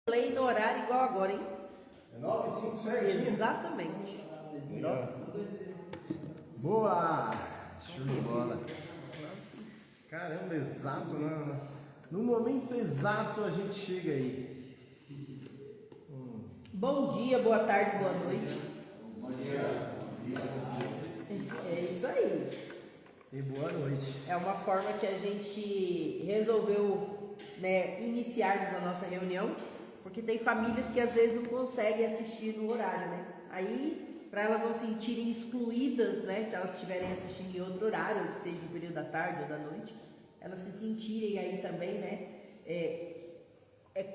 Play no horário igual agora, hein? É 9 e 5 certinho? Exatamente. Nossa. Boa! Show de bola. Caramba, exato, né? No momento exato a gente chega aí. Bom dia, boa tarde, boa noite. Bom dia. É isso aí. E boa noite. É uma forma que a gente resolveu, iniciarmos a nossa reunião, porque tem famílias que às vezes não conseguem assistir no horário, né? Aí, para elas não se sentirem excluídas, né? Se elas estiverem assistindo em outro horário, que seja no período da tarde ou da noite, elas se sentirem aí também, né?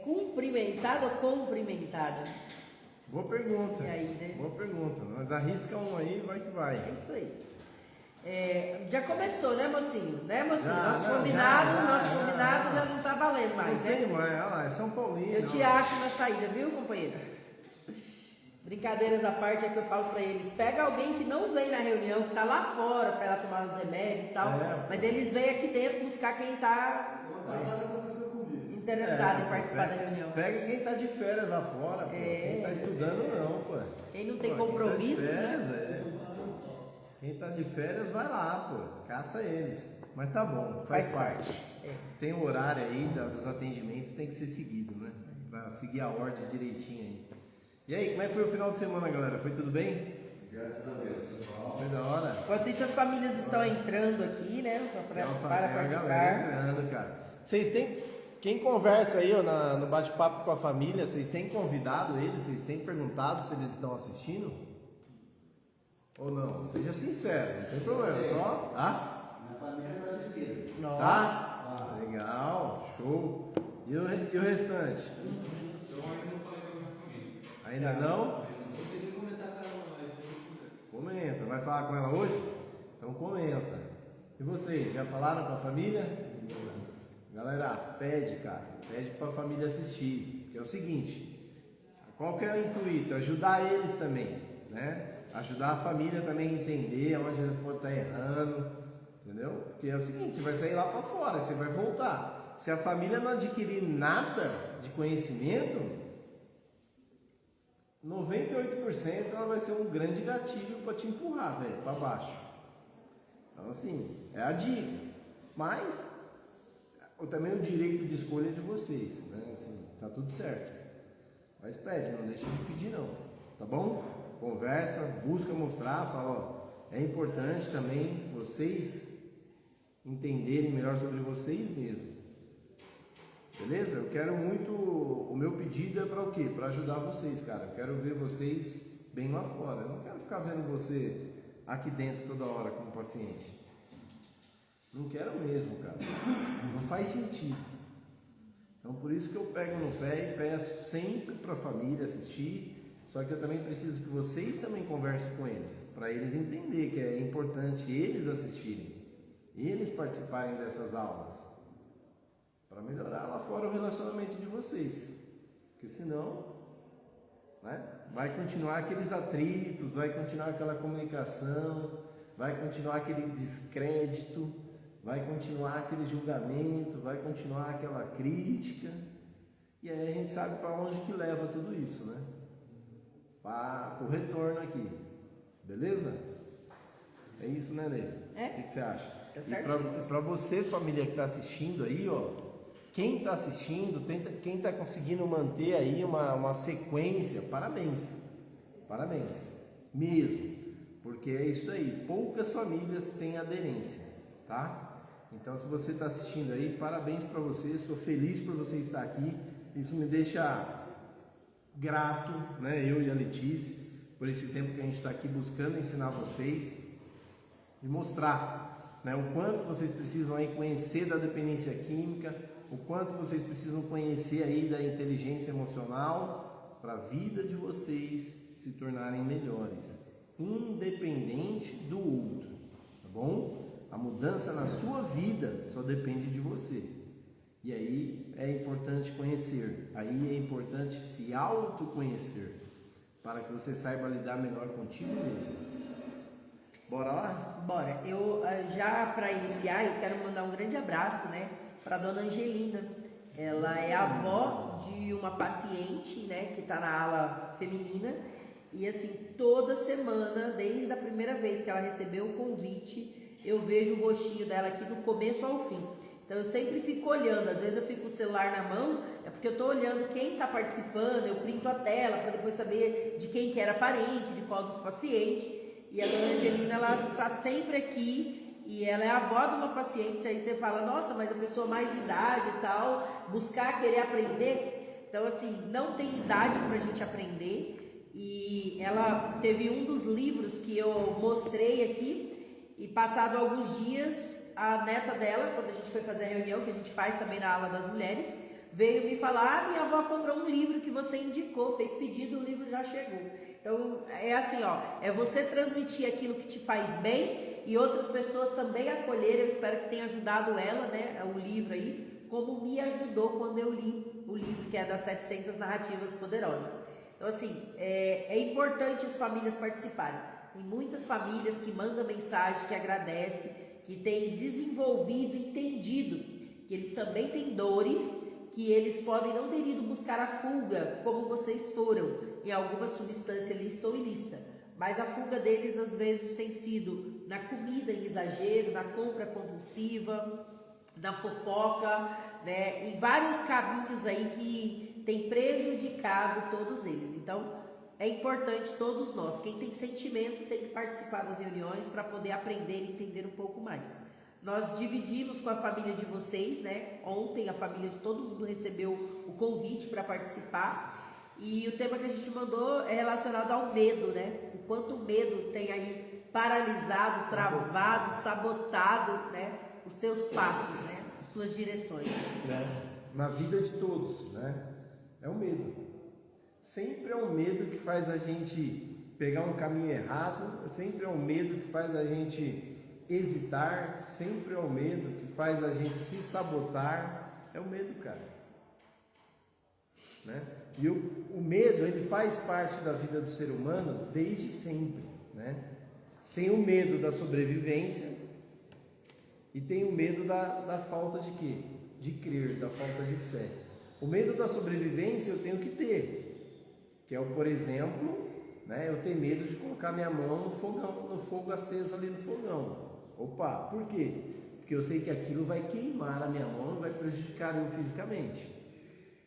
Cumprimentada ou cumprimentada? Boa pergunta. E aí, né? Boa pergunta. Mas arrisca um aí, vai que vai. É isso aí. Já começou, né, mocinho? Né, mocinho? Já, nosso não, combinado já não tá valendo mais, não sei né? mais, olha lá, é São Paulino. Eu te acho na saída, viu, companheira? Brincadeiras à parte é que eu falo pra eles, pega alguém que não vem na reunião, que tá lá fora pra ela tomar os remédios e tal, mas eles vêm aqui dentro buscar quem tá interessado em participar da reunião. Pega quem tá de férias lá fora, pô. Quem tá estudando não, pô. Quem não tem compromisso, quem tá de férias, Quem tá de férias vai lá, pô. Caça eles. Mas tá bom, faz parte. Tem o horário aí dos atendimentos, tem que ser seguido, né? Pra seguir a ordem direitinho aí. E aí, como é que foi o final de semana, galera? Foi tudo bem? Graças a Deus. Foi da hora? Enquanto isso, as famílias estão entrando aqui, né? Para A galera participar. entrando, cara. Vocês têm... Quem conversa aí, ó, no bate-papo com a família, vocês têm convidado eles? Vocês têm perguntado se eles estão assistindo? Ou não? Seja sincero, não tem problema, só... Ah? Minha família está assistindo. Tá? Legal, show. E o restante? Eu ainda não falei com a minha família. Ainda não? Eu queria comentar com ela, mas eu não Comenta. Vai falar com ela hoje? Então comenta. E vocês, já falaram com a família? Galera, pede, cara. Pede pra família assistir. Porque é o seguinte, qual que é o intuito? Ajudar eles também, né? Ajudar a família também a entender onde eles podem estar errando, entendeu? Porque é o seguinte, você vai sair lá para fora, você vai voltar. Se a família não adquirir nada de conhecimento, 98% ela vai ser um grande gatilho para te empurrar, velho, para baixo. Então assim, é a dica. Mas também o direito de escolha é de vocês, né? Assim, tá tudo certo. Mas pede, não deixa de pedir não, tá bom? Conversa, busca mostrar, fala, ó, é importante também vocês entenderem melhor sobre vocês mesmos. Beleza? Eu quero muito, o meu pedido é para o quê? Para ajudar vocês, cara. Eu quero ver vocês bem lá fora. Eu não quero ficar vendo você aqui dentro toda hora como paciente. Não quero mesmo, cara. Não faz sentido. Então por isso que eu pego no pé e peço sempre para a família assistir. Só que eu também preciso que vocês também conversem com eles, para eles entenderem que é importante eles assistirem, eles participarem dessas aulas, para melhorar lá fora o relacionamento de vocês, porque senão, né, vai continuar aqueles atritos, vai continuar aquela comunicação, vai continuar aquele descrédito, vai continuar aquele julgamento, vai continuar aquela crítica, e aí a gente sabe para onde que leva tudo isso, né? Para o retorno aqui, beleza? É isso, né, Ney? O que você acha? Tá certinho. E para você, família que está assistindo aí, ó, quem está assistindo, quem está conseguindo manter aí uma sequência, parabéns, parabéns, mesmo, porque é isso daí, poucas famílias têm aderência, tá? Então, se você está assistindo aí, parabéns para você, sou feliz por você estar aqui, isso me deixa grato, né, eu e a Letícia, por esse tempo que a gente está aqui buscando ensinar vocês e mostrar, né, o quanto vocês precisam aí conhecer da dependência química, o quanto vocês precisam conhecer aí da inteligência emocional para a vida de vocês se tornarem melhores, independente do outro, tá bom? A mudança na sua vida só depende de você. E aí é importante conhecer, aí é importante se autoconhecer, para que você saiba lidar melhor contigo mesmo. Bora lá? Bora. Eu já para iniciar, eu quero mandar um grande abraço, né, para dona Angelina. Ela é avó de uma paciente, né, que está na ala feminina, e assim, toda semana, desde a primeira vez que ela recebeu o convite, eu vejo o rostinho dela aqui do começo ao fim. Então eu sempre fico olhando, às vezes eu fico com o celular na mão, é porque eu estou olhando quem está participando, eu printo a tela para depois saber de quem que era parente, de qual dos pacientes. E a dona Angelina, ela está sempre aqui, e ela é a avó de uma paciente, aí você fala, nossa, mas a pessoa mais de idade e tal, buscar, querer aprender. Então assim, não tem idade para a gente aprender, e ela teve um dos livros que eu mostrei aqui, e passado alguns dias, a neta dela, quando a gente foi fazer a reunião, que a gente faz também na ala das mulheres, veio me falar, minha avó comprou um livro que você indicou, fez pedido, o livro já chegou. Então, é assim, ó, é você transmitir aquilo que te faz bem e outras pessoas também acolherem. Eu espero que tenha ajudado ela, né, o livro aí, como me ajudou quando eu li o livro, que é das 700 Narrativas Poderosas. Então, assim, é importante as famílias participarem. Tem muitas famílias que mandam mensagem, que agradecem, que têm desenvolvido, entendido que eles também têm dores, que eles podem não ter ido buscar a fuga como vocês foram em alguma substância lícita ou ilícita, mas a fuga deles às vezes tem sido na comida em exagero, na compra compulsiva, na fofoca, né, em vários caminhos aí que tem prejudicado todos eles. Então é importante todos nós, quem tem sentimento tem que participar das reuniões para poder aprender e entender um pouco mais. Nós dividimos com a família de vocês, né? Ontem a família de todo mundo recebeu o convite para participar, e o tema que a gente mandou é relacionado ao medo, né? O quanto o medo tem aí paralisado, travado, sabotado, né? Os teus passos, né? As suas direções. Na vida de todos, né? É o medo. Sempre é o medo que faz a gente pegar um caminho errado, sempre é o medo que faz a gente hesitar, sempre é o medo que faz a gente se sabotar. É o medo, cara, né? E o medo, ele faz parte da vida do ser humano desde sempre, né? Tem o medo da sobrevivência e tem o medo da falta de quê? De crer, da falta de fé. O medo da sobrevivência eu tenho que ter, que é o, por exemplo, né, eu tenho medo de colocar minha mão no fogão, no fogo aceso ali no fogão. Opa, por quê? Porque eu sei que aquilo vai queimar a minha mão e vai prejudicar eu fisicamente.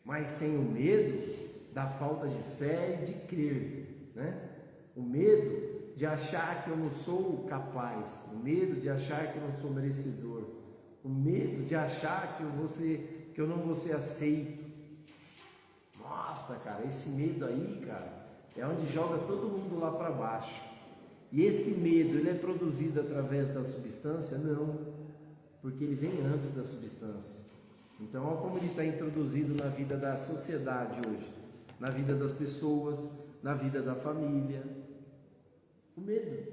Mas tenho medo da falta de fé e de crer, né? O medo de achar que eu não sou capaz, o medo de achar que eu não sou merecedor, o medo de achar que eu não vou ser aceito. Nossa, cara, esse medo aí, cara, é onde joga todo mundo lá para baixo. E esse medo, ele é produzido através da substância? Não, porque ele vem antes da substância. Então, olha como ele está introduzido na vida da sociedade hoje, na vida das pessoas, na vida da família. O medo.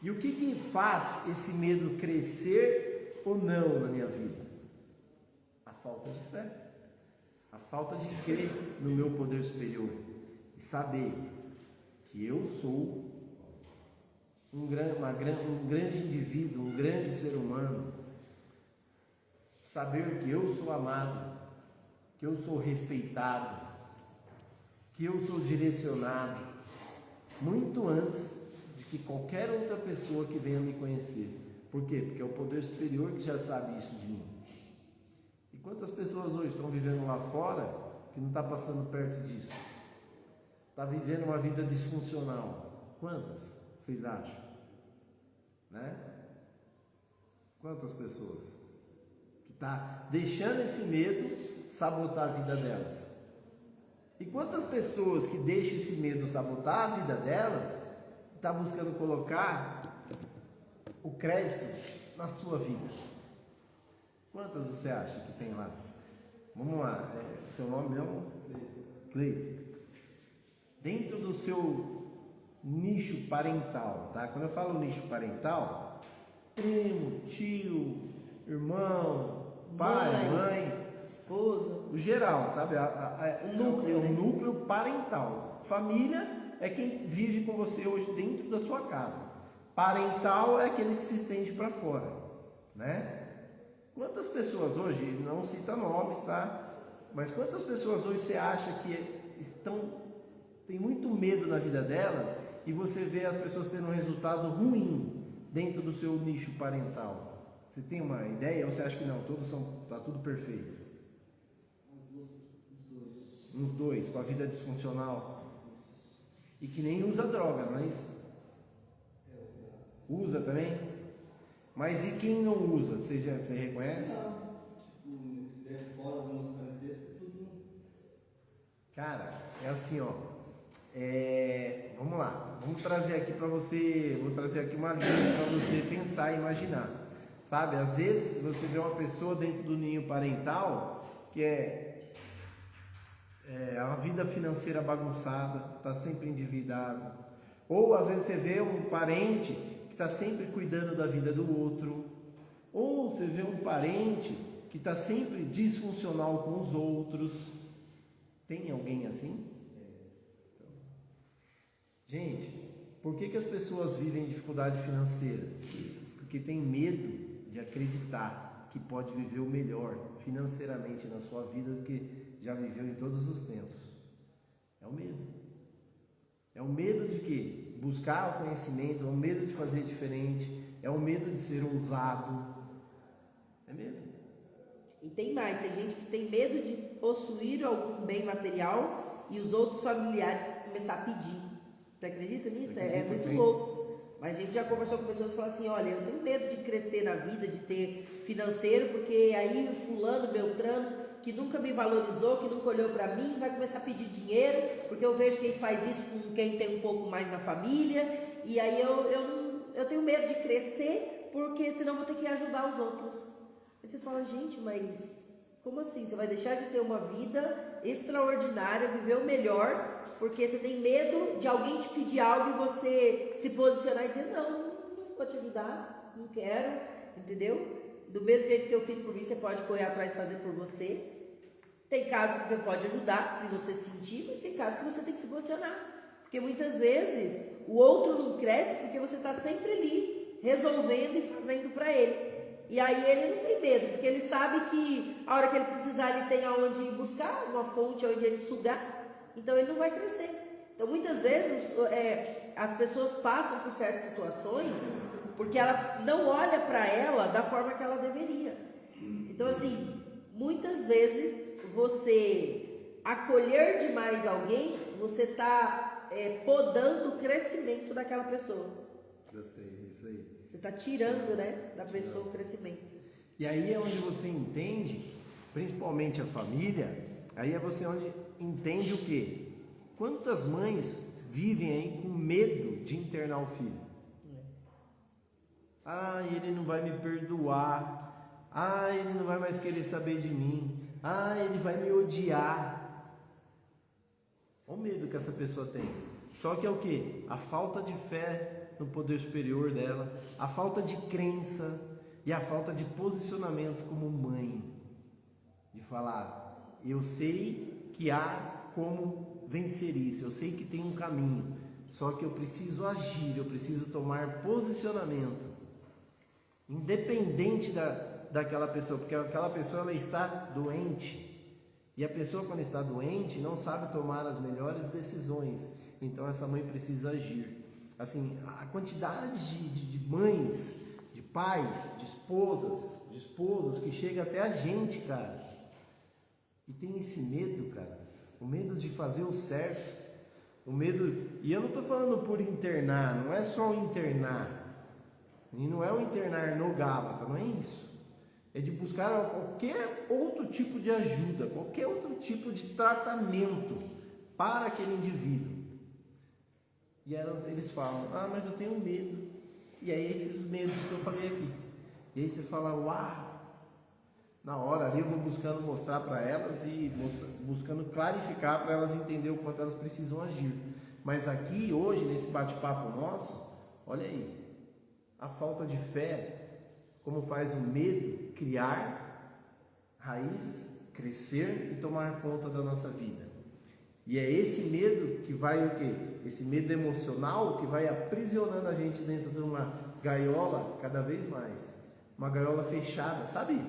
E o que faz esse medo crescer ou não na minha vida? A falta de fé, a falta de crer no meu poder superior e saber que eu sou um grande indivíduo, um grande ser humano. Saber que eu sou amado, que eu sou respeitado, que eu sou direcionado, muito antes de que qualquer outra pessoa que venha me conhecer. Por quê? Porque é o poder superior que já sabe isso de mim. E quantas pessoas hoje estão vivendo lá fora que não está passando perto disso? Está vivendo uma vida disfuncional. Quantas vocês acham? Né? Quantas pessoas que está deixando esse medo sabotar a vida delas? E quantas pessoas que deixam esse medo sabotar a vida delas está buscando colocar o crédito na sua vida? Quantas você acha que tem lá? Vamos lá, seu nome mesmo? Cleito. Dentro do seu nicho parental, tá? Quando eu falo nicho parental, primo, tio, irmão, pai, mãe, esposa, o geral, sabe? O núcleo parental. Família é quem vive com você hoje dentro da sua casa. Parental é aquele que se estende para fora, né? Quantas pessoas hoje, não cita nomes, tá? Mas quantas pessoas hoje você acha que tem muito medo na vida delas e você vê as pessoas tendo um resultado ruim dentro do seu nicho parental? Você tem uma ideia ou você acha que não? Tá tudo perfeito? Uns dois, com a vida disfuncional. E que nem usa droga, não é isso? Usa também? Mas e quem não usa? Você reconhece? Fora do nosso parentesco, tudo. Cara, é assim, ó. Vamos lá. Vamos trazer aqui para você. Vou trazer aqui uma linha para você pensar e imaginar. Sabe? Às vezes você vê uma pessoa dentro do ninho parental que a vida financeira bagunçada, está sempre endividado. Ou às vezes você vê um parente que está sempre cuidando da vida do outro. Ou você vê um parente que está sempre disfuncional com os outros. Tem alguém assim? Gente, por que as pessoas vivem dificuldade financeira? Porque tem medo de acreditar que pode viver o melhor financeiramente na sua vida do que já viveu em todos os tempos. É o medo. É o medo de quê? Buscar o conhecimento, é o medo de fazer diferente, é o medo de ser ousado. É medo. E tem mais, tem gente que tem medo de possuir algum bem material e os outros familiares começar a pedir. Você acredita nisso? É muito louco. Mas a gente já conversou com pessoas que falam assim, olha, eu tenho medo de crescer na vida, de ter financeiro, porque aí fulano, beltrano, que nunca me valorizou, que nunca olhou para mim, vai começar a pedir dinheiro, porque eu vejo que eles fazem isso com quem tem um pouco mais na família, e aí eu tenho medo de crescer, porque senão vou ter que ajudar os outros. Aí você fala, gente, mas como assim? Você vai deixar de ter uma vida extraordinária, viver o melhor, porque você tem medo de alguém te pedir algo e você se posicionar e dizer, não vou te ajudar, não quero, entendeu? Do mesmo jeito que eu fiz por mim, você pode correr atrás e fazer por você. Tem casos que você pode ajudar, se você sentir, mas tem casos que você tem que se posicionar. Porque muitas vezes o outro não cresce porque você está sempre ali, resolvendo e fazendo para ele. E aí ele não tem medo, porque ele sabe que a hora que ele precisar, ele tem aonde ir buscar, uma fonte onde ele sugar, então ele não vai crescer. Então muitas vezes as pessoas passam por certas situações porque ela não olha para ela da forma que ela deveria. Então assim, muitas vezes você acolher demais alguém, você está podando o crescimento daquela pessoa. Gostei, isso aí. Você está tirando, né, da pessoa o crescimento. E aí é onde você entende, principalmente a família, aí é você onde entende o quê? Quantas mães vivem aí com medo de internar o filho? Ele não vai me perdoar. Ele não vai mais querer saber de mim. Ele vai me odiar. Olha o medo que essa pessoa tem. Só que é o quê? A falta de fé no poder superior dela, a falta de crença e a falta de posicionamento como mãe, de falar, eu sei que há como vencer isso, eu sei que tem um caminho, só que eu preciso agir, eu preciso tomar posicionamento, independente daquela pessoa, porque aquela pessoa ela está doente, e a pessoa quando está doente não sabe tomar as melhores decisões, então essa mãe precisa agir. Assim, a quantidade de mães, de pais, de esposos que chega até a gente, cara, e tem esse medo, cara, o medo de fazer o certo, o medo, e eu não estou falando por internar, não é só o internar, e não é o internar no Gálata, não é isso, é de buscar qualquer outro tipo de ajuda, qualquer outro tipo de tratamento para aquele indivíduo. E eles falam, mas eu tenho medo. E aí esses medos que eu falei aqui. E aí você fala, uau! Na hora ali eu vou buscando mostrar para elas e buscando clarificar para elas entenderem o quanto elas precisam agir. Mas aqui hoje, nesse bate-papo nosso, olha aí, a falta de fé, como faz o medo criar raízes, crescer e tomar conta da nossa vida. E é esse medo que vai o quê? Esse medo emocional que vai aprisionando a gente dentro de uma gaiola cada vez mais. Uma gaiola fechada, sabe?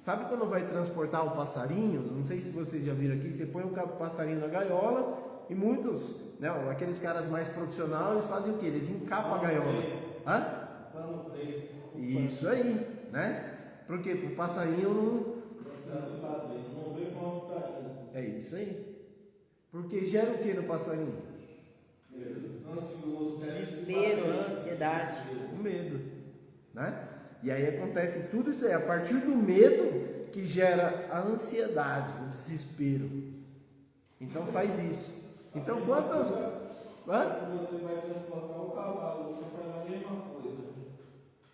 Sabe quando vai transportar o passarinho? Não sei se vocês já viram aqui, você põe um passarinho na gaiola e muitos, né, aqueles caras mais profissionais, eles fazem o quê? Eles encapam a gaiola. Hã? Isso aí, né? Porque o passarinho não... É isso aí. Porque gera o que no passarinho? Desespero, ansiedade. O medo, né? E aí acontece tudo isso aí, a partir do medo que gera a ansiedade, o desespero. Então faz isso. Então quantas... Quando você vai transportar o cavalo, você faz a mesma coisa.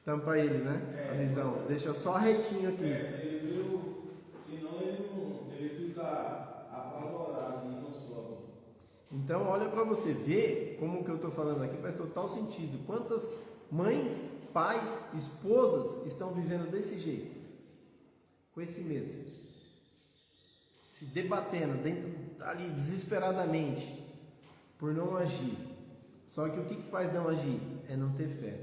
Tampa ele, né? A visão. Deixa só retinho aqui. Ele viu, senão ele fica apavorado e não sobe. Então olha para você ver como o que eu estou falando aqui faz total sentido. Quantas mães, pais, esposas estão vivendo desse jeito, com esse medo, se debatendo dentro ali desesperadamente por não agir. Só que o que faz não agir? É não ter fé.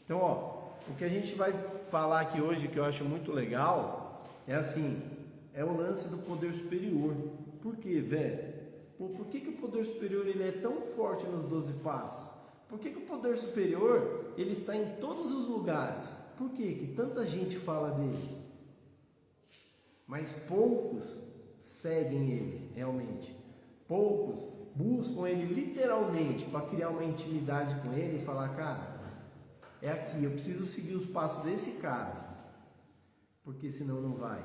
Então, ó, o que a gente vai falar aqui hoje, que eu acho muito legal, é assim, é o lance do poder superior. Por quê, velho? Por que o poder superior ele é tão forte nos 12 passos? Por que o poder superior ele está em todos os lugares? Por que tanta gente fala dele? Mas poucos seguem ele, realmente. Poucos buscam ele literalmente para criar uma intimidade com ele e falar, cara, é aqui, eu preciso seguir os passos desse cara, porque senão não vai.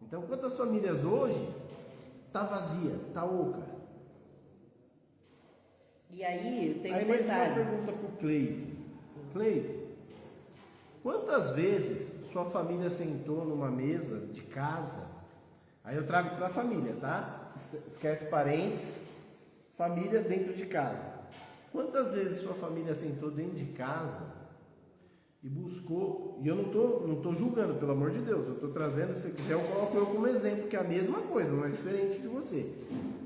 Então, quantas famílias hoje tá vazia, tá oca? E aí tem Aí um mais uma detalhe. pergunta pro Cleito. Cleito, quantas vezes sua família sentou numa mesa de casa? Aí eu trago para a família, tá? Esquece parentes, família dentro de casa. Quantas vezes sua família sentou dentro de casa e buscou? E eu não tô julgando, pelo amor de Deus. Eu estou trazendo, se você quiser, eu coloco eu como exemplo, que é a mesma coisa, não é diferente de você.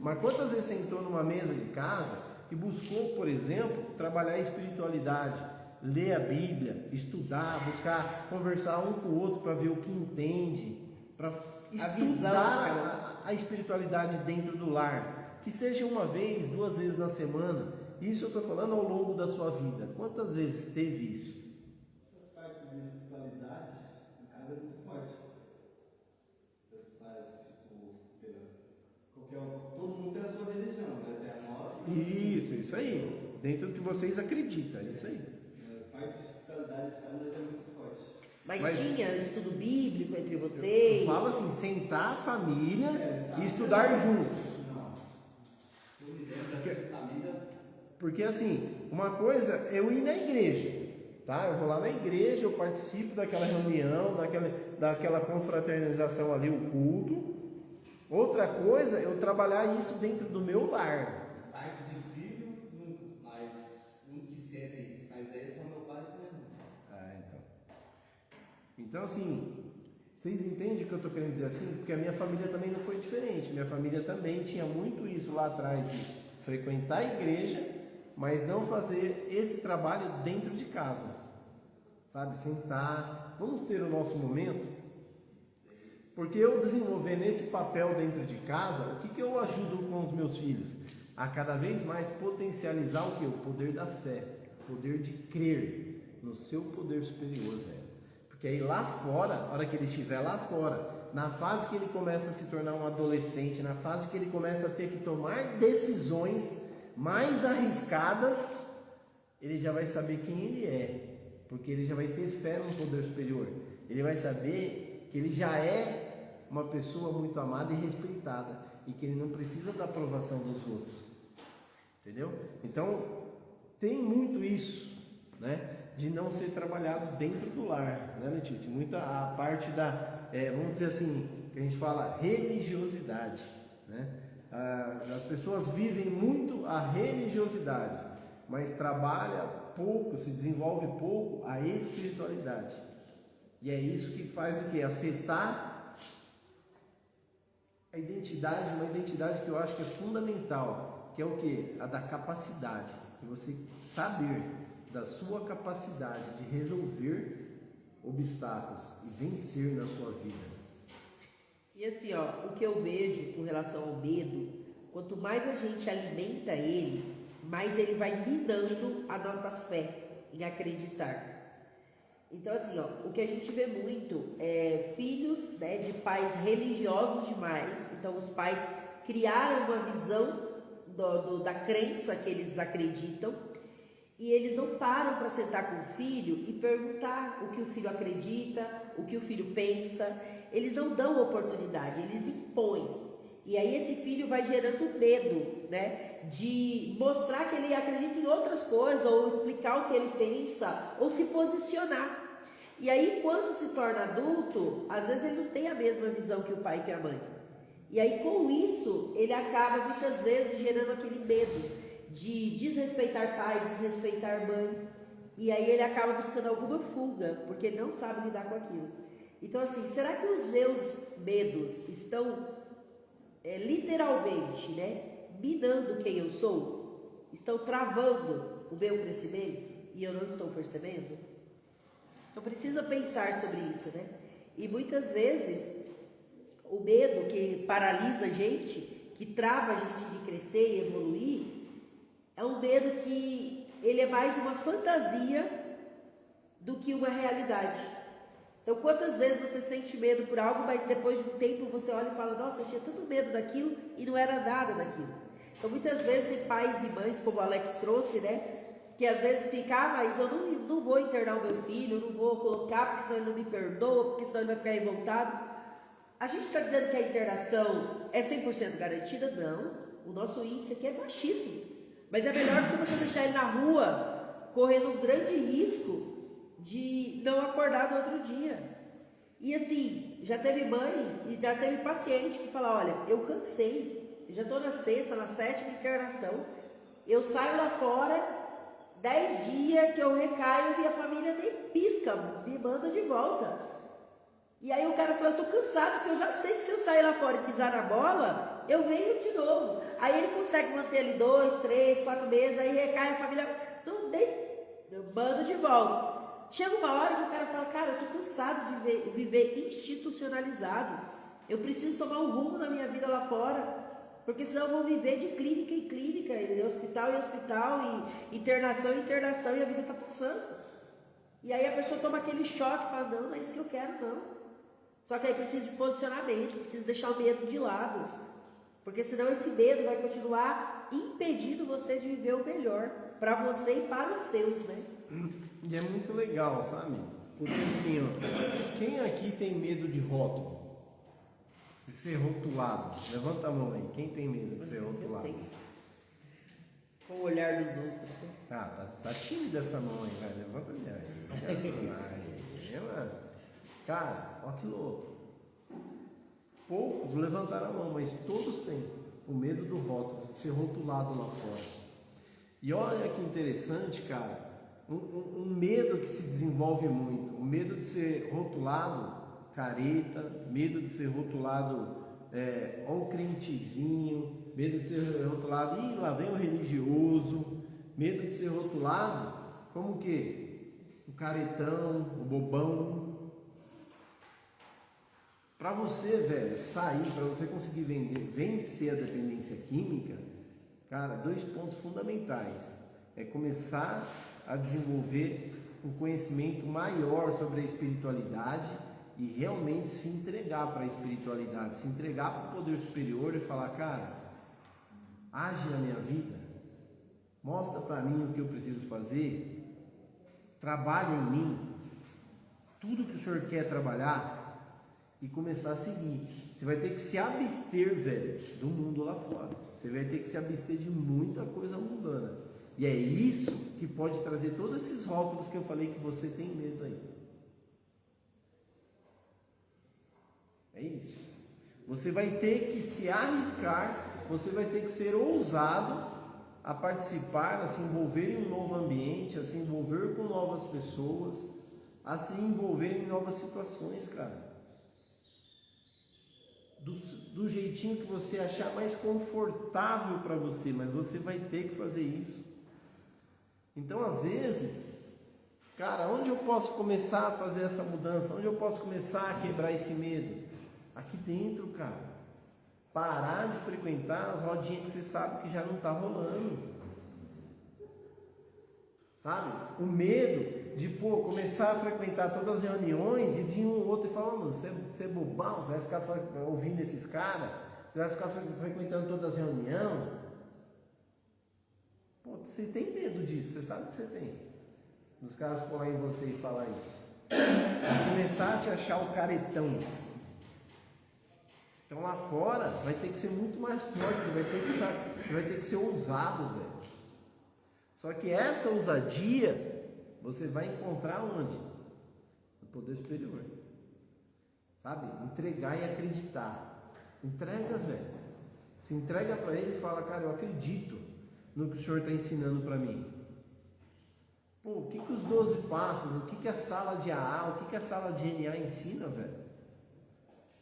Mas quantas vezes sentou numa mesa de casa e buscou, por exemplo, trabalhar a espiritualidade, ler a Bíblia, estudar, buscar conversar um com o outro para ver o que entende, para estudar a espiritualidade dentro do lar, que seja uma vez, 2 vezes na semana. Isso eu estou falando ao longo da sua vida. Quantas vezes teve isso? Essas partes de espiritualidade, em casa é muito forte. Você faz, todo mundo tem a sua religião, né? Tem a nossa. Isso aí. Dentro do que vocês acreditam, é isso aí. A parte de espiritualidade de casa é muito forte. Mas tinha estudo bíblico entre vocês? Eu falo assim, sentar a família e estudar juntos. Porque assim, uma coisa é eu ir na igreja, tá? Eu vou lá na igreja, eu participo daquela reunião, daquela confraternização ali, o culto. Outra coisa é eu trabalhar isso dentro do meu lar. Parte de filho, mas um que sente, mas daí são meu pai e minha mãe. Então assim, vocês entendem o que eu estou querendo dizer assim? Porque a minha família também não foi diferente. Minha família também tinha muito isso lá atrás, de frequentar a igreja, mas não fazer esse trabalho dentro de casa, sabe? Sentar, vamos ter o nosso momento, porque eu desenvolver nesse papel dentro de casa, o que eu ajudo com os meus filhos? A cada vez mais potencializar o que? O poder da fé, o poder de crer no seu poder superior, velho. Porque aí lá fora, a hora que ele estiver lá fora, na fase que ele começa a se tornar um adolescente, na fase que ele começa a ter que tomar decisões mais arriscadas, ele já vai saber quem ele é, porque ele já vai ter fé no poder superior. Ele vai saber que ele já é uma pessoa muito amada e respeitada e que ele não precisa da aprovação dos outros, entendeu? Então tem muito isso, né, de não ser trabalhado dentro do lar, né, Letícia? Muita a parte da, vamos dizer assim, que a gente fala religiosidade, né? As pessoas vivem muito a religiosidade, mas trabalha pouco, se desenvolve pouco a espiritualidade. E é isso que faz o quê? Afetar a identidade, uma identidade que eu acho que é fundamental, que é o quê? A da capacidade, de você saber da sua capacidade de resolver obstáculos e vencer na sua vida. E assim, ó, o que eu vejo com relação ao medo, quanto mais a gente alimenta ele, mais ele vai minando a nossa fé em acreditar. Então assim, ó, o que a gente vê muito é filhos, né, de pais religiosos demais. Então os pais criaram uma visão da crença que eles acreditam e eles não param para sentar com o filho e perguntar o que o filho acredita, o que o filho pensa. Eles não dão oportunidade, eles impõem. E aí esse filho vai gerando medo, né, de mostrar que ele acredita em outras coisas, ou explicar o que ele pensa, ou se posicionar. E aí quando se torna adulto, às vezes ele não tem a mesma visão que o pai e que a mãe. E aí com isso, ele acaba muitas vezes gerando aquele medo de desrespeitar pai, desrespeitar mãe. E aí ele acaba buscando alguma fuga, porque ele não sabe lidar com aquilo. Então assim, será que os meus medos estão literalmente, né, minando quem eu sou? Estão travando o meu crescimento e eu não estou percebendo? Então precisa pensar sobre isso, né? E muitas vezes o medo que paralisa a gente, que trava a gente de crescer e evoluir, é um medo que ele é mais uma fantasia do que uma realidade. Então quantas vezes você sente medo por algo, mas depois de um tempo você olha e fala, nossa, eu tinha tanto medo daquilo e não era nada daquilo. Então muitas vezes tem pais e mães, como o Alex trouxe, né, que às vezes fica, mas eu não vou internar o meu filho, eu não vou colocar porque senão ele não me perdoa, porque senão ele vai ficar revoltado. A gente está dizendo que a internação é 100% garantida? Não, o nosso índice aqui é baixíssimo, mas é melhor do que você deixar ele na rua, correndo um grande risco de não acordar no outro dia. E assim, já teve mães e já teve paciente que fala, olha, eu cansei, já estou na 6ª, na 7ª internação, eu saio lá fora, 10 dias que eu recaio e a família nem pisca, me manda de volta. E aí o cara falou, eu tô cansado, porque eu já sei que se eu sair lá fora e pisar na bola, eu venho de novo. Aí ele consegue manter ali 2, 3, 4 meses, aí recai a família, não, eu mando de volta. Chega uma hora que o cara fala, cara, eu tô cansado de viver institucionalizado. Eu preciso tomar um rumo na minha vida lá fora, porque senão eu vou viver de clínica em clínica, de hospital em hospital, e internação em internação, e a vida tá passando. E aí a pessoa toma aquele choque e fala, não é isso que eu quero, não. Só que aí precisa de posicionamento, precisa deixar o medo de lado, porque senão esse medo vai continuar impedindo você de viver o melhor para você e para os seus, né? E é muito legal, sabe? Porque assim, ó, quem aqui tem medo de rótulo? De ser rotulado? Levanta a mão aí, quem tem medo de ser rotulado? Eu tenho. Com o olhar dos outros, né? Ah, tá tímida essa mão aí, vai, levanta aí. Cara, ó que louco. Poucos levantaram a mão, mas todos têm o medo do rótulo, de ser rotulado lá fora. E olha que interessante, cara, um medo que se desenvolve muito, o medo de ser rotulado careta, medo de ser rotulado ó o crentezinho, medo de ser rotulado, ih, lá vem o religioso, medo de ser rotulado como o quê? O caretão, o bobão. Para você, velho, sair, para você conseguir vencer a dependência química, cara, 2 pontos fundamentais. É começar a desenvolver um conhecimento maior sobre a espiritualidade e realmente se entregar para a espiritualidade, se entregar para o poder superior e falar, cara, age na minha vida, mostra para mim o que eu preciso fazer, trabalha em mim, tudo que o senhor quer trabalhar, e começar a seguir. Você vai ter que se abster, velho, do mundo lá fora. Você vai ter que se abster de muita coisa mundana. E é isso que pode trazer todos esses rótulos que eu falei que você tem medo aí. É isso. Você vai ter que se arriscar, você vai ter que ser ousado a participar, a se envolver em um novo ambiente, a se envolver com novas pessoas, a se envolver em novas situações, cara. Do jeitinho que você achar mais confortável para você, mas você vai ter que fazer isso. Então, às vezes, Cara, onde eu posso começar a fazer essa mudança? Onde eu posso começar a quebrar esse medo? Aqui dentro, cara. Parar de frequentar as rodinhas que você sabe que já não está rolando. Sabe? O medo de, começar a frequentar todas as reuniões e vir um outro e falar, mano, você é bobão, você vai ficar ouvindo esses caras, você vai ficar frequentando todas as reuniões. Pô, você tem medo disso, você sabe que você tem. Dos caras colar em você e falar isso. De começar a te achar o caretão. Então lá fora vai ter que ser muito mais forte, você vai ter que ser ousado, velho. Só que essa ousadia você vai encontrar onde? No poder superior. Sabe? Entregar e acreditar. Entrega, velho. Se entrega para ele e fala, cara, eu acredito no que o Senhor está ensinando para mim. Pô, o que os 12 passos, o que a sala de AA, o que a sala de NA ensina, velho?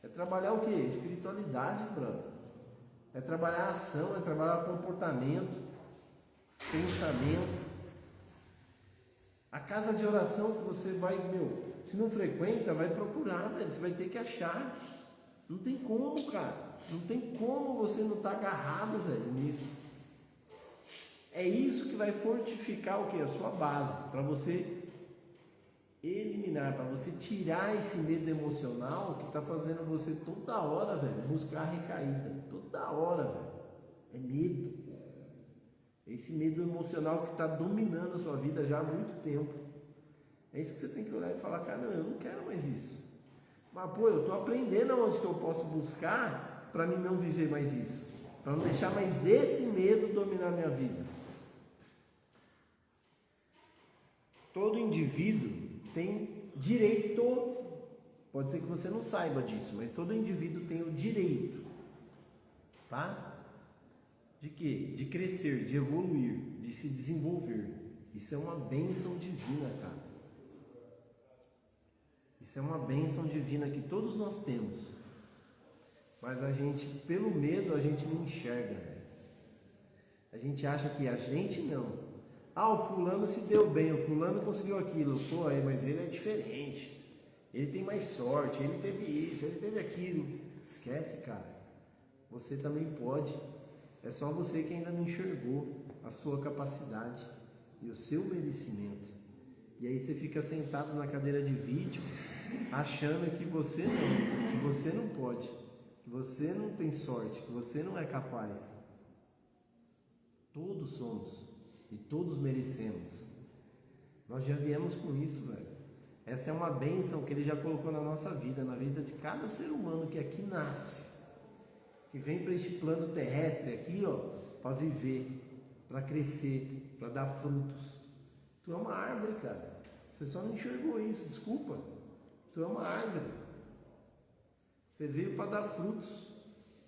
É trabalhar o quê? Espiritualidade, brother. É trabalhar a ação, é trabalhar comportamento, pensamento. A casa de oração que você vai, se não frequenta, vai procurar, velho. Você vai ter que achar. Não tem como, cara. Não tem como você não estar agarrado, velho, nisso. É isso que vai fortificar o quê? A sua base. Para você eliminar, para você tirar esse medo emocional que está fazendo você toda hora, velho, buscar a recaída. Toda hora, velho. É medo. Esse medo emocional que está dominando a sua vida já há muito tempo. É isso que você tem que olhar e falar, cara, não, eu não quero mais isso. Mas, eu estou aprendendo onde que eu posso buscar para mim não viver mais isso. Para não deixar mais esse medo dominar a minha vida. Todo indivíduo tem direito, pode ser que você não saiba disso, mas todo indivíduo tem o direito, tá? De quê? De crescer, de evoluir, de se desenvolver. Isso é uma bênção divina, cara. Isso é uma bênção divina que todos nós temos. Mas a gente, pelo medo, a gente não enxerga, velho. A gente acha que a gente não. O fulano se deu bem, o fulano conseguiu aquilo. Pô, mas ele é diferente. Ele tem mais sorte, ele teve isso, ele teve aquilo. Esquece, cara. Você também pode. É só você que ainda não enxergou a sua capacidade e o seu merecimento. E aí você fica sentado na cadeira de vítima, achando que você não pode, que você não tem sorte, que você não é capaz. Todos somos. E todos merecemos. Nós já viemos com isso, velho. Essa é uma bênção que Ele já colocou na nossa vida, na vida de cada ser humano que aqui nasce, que vem para este plano terrestre aqui, para viver, para crescer, para dar frutos. Tu é uma árvore, cara. Você só não enxergou isso, desculpa. Tu é uma árvore. Você veio para dar frutos.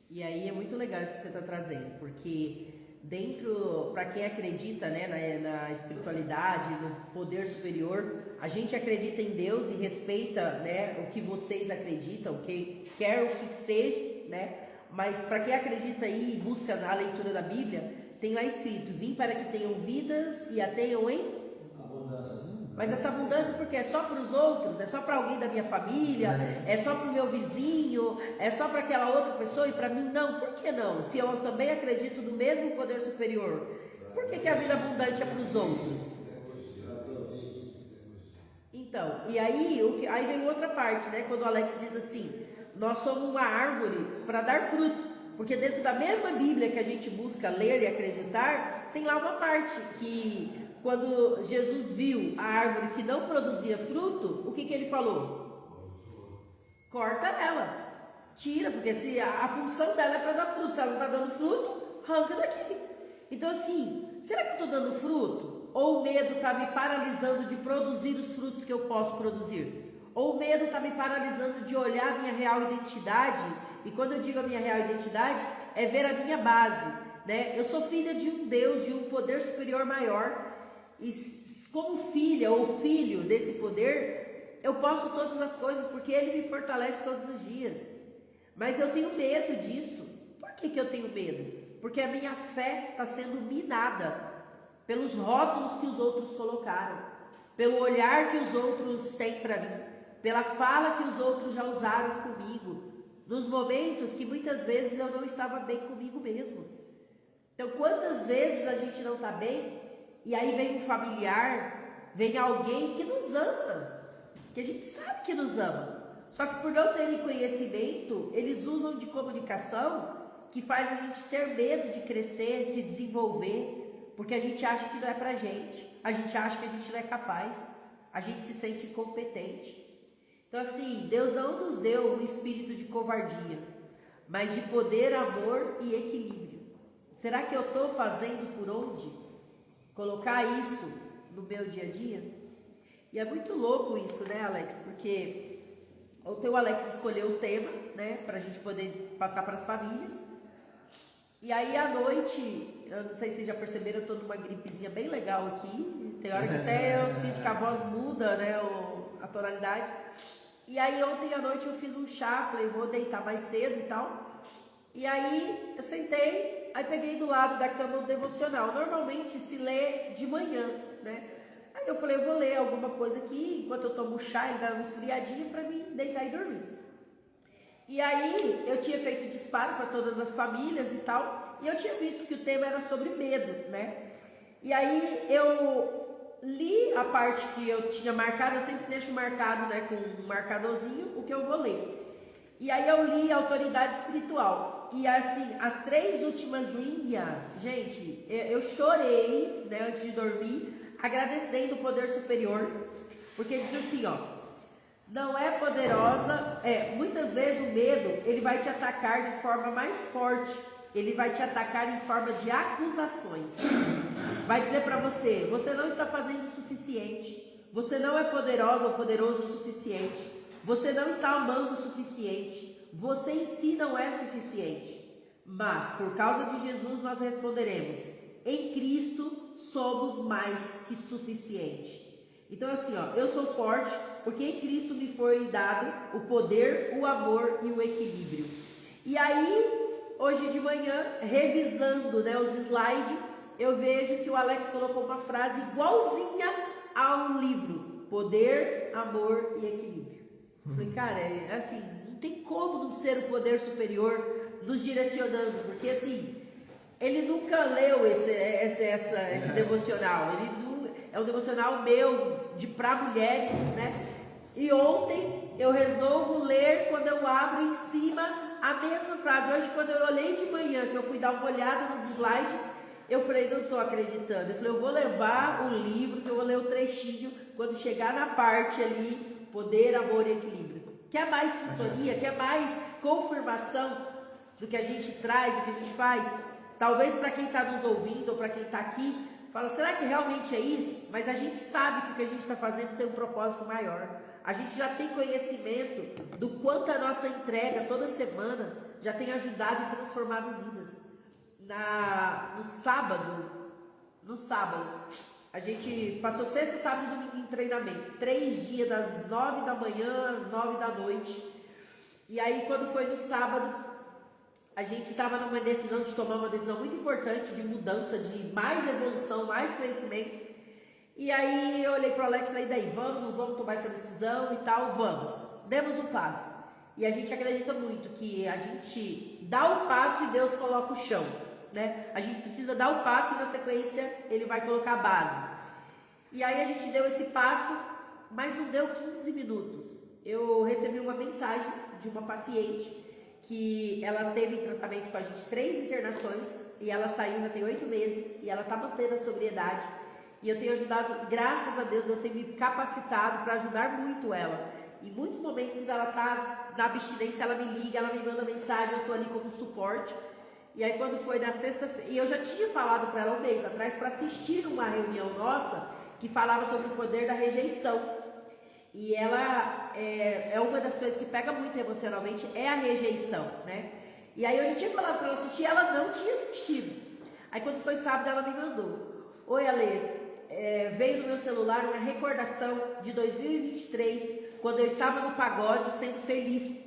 E aí é muito legal isso que você está trazendo, porque dentro, para quem acredita, né, na espiritualidade, no poder superior, a gente acredita em Deus e respeita, né, o que vocês acreditam, quer o que seja, né, mas para quem acredita aí e busca a leitura da Bíblia, tem lá escrito, vim para que tenham vidas e a tenham em abundância. Mas essa abundância porque é só para os outros, é só para alguém da minha família, é só para o meu vizinho, é só para aquela outra pessoa e para mim não. Por que não? Se eu também acredito no mesmo poder superior, por que a vida abundante é para os outros? Então, e aí, aí vem outra parte, né? Quando o Alex diz assim, nós somos uma árvore para dar fruto, porque dentro da mesma Bíblia que a gente busca ler e acreditar, tem lá uma parte que quando Jesus viu a árvore que não produzia fruto, o que ele falou? Corta ela, tira, porque se a função dela é para dar fruto, se ela não está dando fruto, arranca daqui. Então assim, será que eu estou dando fruto? Ou o medo está me paralisando de produzir os frutos que eu posso produzir? Ou o medo está me paralisando de olhar a minha real identidade? E quando eu digo a minha real identidade, é ver a minha base, né? Eu sou filha de um Deus, de um poder superior maior. E como filha ou filho desse poder, eu posso todas as coisas porque Ele me fortalece todos os dias. Mas eu tenho medo disso. Por que eu tenho medo? Porque a minha fé está sendo minada pelos rótulos que os outros colocaram. pelo olhar que os outros têm para mim, pela fala que os outros já usaram comigo, nos momentos que muitas vezes eu não estava bem comigo mesmo. Então, quantas vezes a gente não está bem e aí vem um familiar, vem alguém que nos ama, que a gente sabe que nos ama, só que por não terem conhecimento, eles usam de comunicação que faz a gente ter medo de crescer, se desenvolver, porque a gente acha que não é pra gente, a gente acha que a gente não é capaz, a gente se sente incompetente. Então assim, Deus não nos deu um espírito de covardia, mas de poder, amor e equilíbrio. Será que eu estou fazendo por onde? Colocar isso no meu dia a dia? E é muito louco isso, né, Alex? Porque o teu Alex escolheu o tema, né, pra gente poder passar para as famílias. E aí à noite, eu não sei se vocês já perceberam, eu tô numa gripezinha bem legal aqui. Tem hora que até eu sinto que a voz muda, né, a tonalidade. E aí ontem à noite eu fiz um chá, falei, vou deitar mais cedo e tal. E aí eu sentei, aí peguei do lado da cama o devocional. Normalmente se lê de manhã, né? Aí eu falei, eu vou ler alguma coisa aqui, enquanto eu tomo chá, ele dá uma esfriadinha para mim deitar e dormir. E aí eu tinha feito disparo para todas as famílias e tal, e eu tinha visto que o tema era sobre medo, né? E aí eu li a parte que eu tinha marcado, eu sempre deixo marcado, né, com um marcadorzinho, o que eu vou ler. E aí eu li Autoridade Espiritual. E assim, as 3 últimas linhas, gente, eu chorei, né, antes de dormir, agradecendo o poder superior, porque diz assim, ó, não é poderosa, muitas vezes o medo, ele vai te atacar de forma mais forte, ele vai te atacar em forma de acusações, vai dizer para você, você não está fazendo o suficiente, você não é poderosa ou poderoso o suficiente, você não está amando o suficiente, você em si não é suficiente, mas por causa de Jesus nós responderemos, em Cristo somos mais que suficiente. Então assim, ó, eu sou forte porque em Cristo me foi dado o poder, o amor e o equilíbrio. E aí, hoje de manhã, revisando, né, os slides, eu vejo que o Alex colocou uma frase igualzinha ao livro, poder, amor e equilíbrio. Eu falei, cara, assim, não tem como não ser o poder superior nos direcionando, porque assim, ele nunca leu esse devocional, é um devocional meu, para mulheres, né? E ontem eu resolvo ler, quando eu abro em cima a mesma frase. Hoje, quando eu olhei de manhã, que eu fui dar uma olhada nos slides, eu falei, não estou acreditando. Eu falei, eu vou levar o livro, que eu vou ler o trechinho, quando chegar na parte ali, poder, amor e equilíbrio. Quer mais sintonia? Quer mais confirmação do que a gente traz, do que a gente faz? Talvez para quem está nos ouvindo ou para quem está aqui, fala, será que realmente é isso? Mas a gente sabe que o que a gente está fazendo tem um propósito maior. A gente já tem conhecimento do quanto a nossa entrega toda semana já tem ajudado e transformado vidas. No sábado, a gente passou sexta, sábado e domingo em treinamento. 3 dias, das 9 da manhã às 9 da noite. E aí, quando foi no sábado, a gente estava numa decisão de tomar uma decisão muito importante de mudança, de mais evolução, mais conhecimento. E aí eu olhei para o Alex e falei, daí, vamos tomar essa decisão e tal, vamos. Demos um passo. E a gente acredita muito que a gente dá o passo e Deus coloca o chão, né? A gente precisa dar o passo e na sequência Ele vai colocar a base. E aí a gente deu esse passo, mas não deu 15 minutos. Eu recebi uma mensagem de uma paciente que ela teve em tratamento com a gente 3 internações e ela saiu já tem 8 meses e ela está mantendo a sobriedade. E eu tenho ajudado, graças a Deus, Deus tem me capacitado para ajudar muito ela. Em muitos momentos ela está na abstinência, ela me liga, ela me manda mensagem, eu estou ali como suporte. E aí quando foi na sexta-feira, e eu já tinha falado para ela um mês atrás para assistir uma reunião nossa que falava sobre o poder da rejeição. E ela é uma das coisas que pega muito emocionalmente, é a rejeição, né? E aí eu já tinha falado para ela assistir, ela não tinha assistido. Aí quando foi sábado ela me mandou, oi Ale, veio no meu celular uma recordação de 2023, quando eu estava no pagode sendo feliz.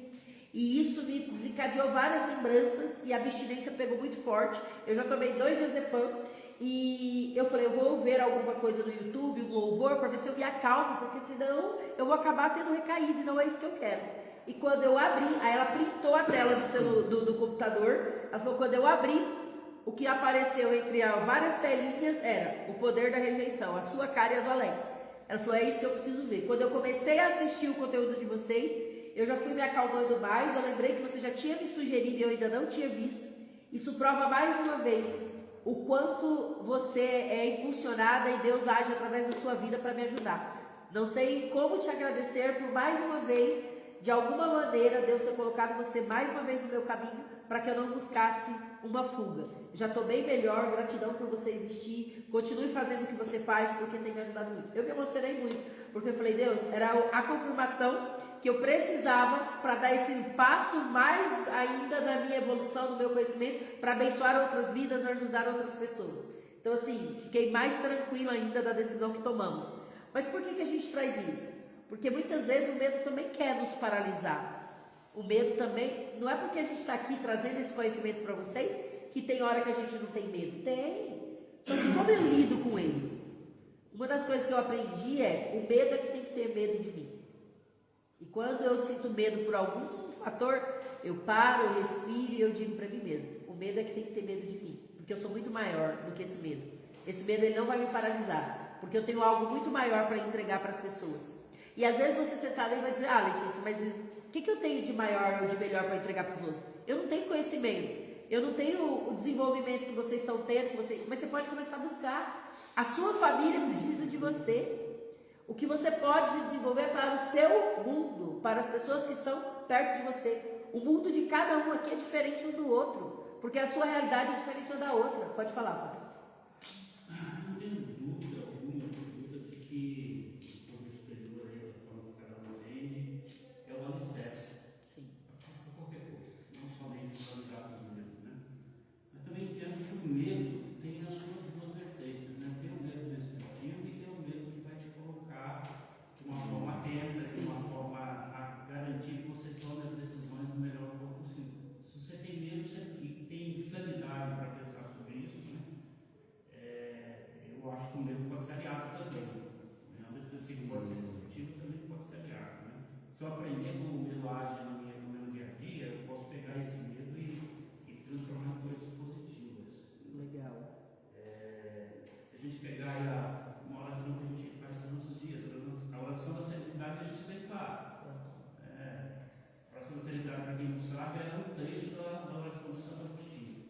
E isso me desencadeou várias lembranças e a abstinência pegou muito forte. Eu já tomei 2 diazepam E eu falei, eu vou ver alguma coisa no YouTube, um louvor, para ver se eu me acalmo, porque senão eu vou acabar tendo recaído e não é isso que eu quero. E quando eu abri, aí ela printou a tela do computador, ela falou, quando eu abri, o que apareceu entre várias telinhas era o poder da rejeição, a sua cara e a do Alex. Ela falou, é isso que eu preciso ver. Quando eu comecei a assistir o conteúdo de vocês, eu já fui me acalmando mais, eu lembrei que você já tinha me sugerido e eu ainda não tinha visto. Isso prova mais uma vez o quanto você é impulsionada e Deus age através da sua vida para me ajudar. Não sei como te agradecer por mais uma vez, de alguma maneira, Deus ter colocado você mais uma vez no meu caminho para que eu não buscasse uma fuga. Já estou bem melhor, gratidão por você existir, continue fazendo o que você faz porque tem me ajudado muito. Eu me emocionei muito, porque eu falei, Deus, era a confirmação que eu precisava para dar esse passo mais ainda na minha evolução, no meu conhecimento, para abençoar outras vidas, ajudar outras pessoas. Então assim, fiquei mais tranquila ainda da decisão que tomamos. Mas por que a gente traz isso? Porque muitas vezes o medo também quer nos paralisar. O medo também, não é porque a gente está aqui trazendo esse conhecimento para vocês, que tem hora que a gente não tem medo. Tem. Só que como eu lido com ele? Uma das coisas que eu aprendi é, o medo é que tem que ter medo de mim. E quando eu sinto medo por algum fator, eu paro, eu respiro e eu digo para mim mesmo, o medo é que tem que ter medo de mim. Porque eu sou muito maior do que esse medo. Esse medo ele não vai me paralisar. Porque eu tenho algo muito maior para entregar para as pessoas. E às vezes você sentada e vai dizer, Letícia, mas o que eu tenho de maior ou de melhor para entregar para os outros? Eu não tenho conhecimento, eu não tenho o desenvolvimento que vocês estão tendo, mas você pode começar a buscar. A sua família precisa de você. O que você pode se desenvolver é para o seu mundo, para as pessoas que estão perto de você. O mundo de cada um aqui é diferente um do outro, porque a sua realidade é diferente uma da outra. Pode falar, Fábio. Se eu aprender como o medo age no meu dia a dia, eu posso pegar esse medo e transformar em coisas positivas. Legal. Se a gente pegar aí uma oração que a gente faz todos os dias, a oração da serenidade deixa isso bem claro. A oração da serenidade, para quem não sabe, é um trecho da oração de Santo Agostinho,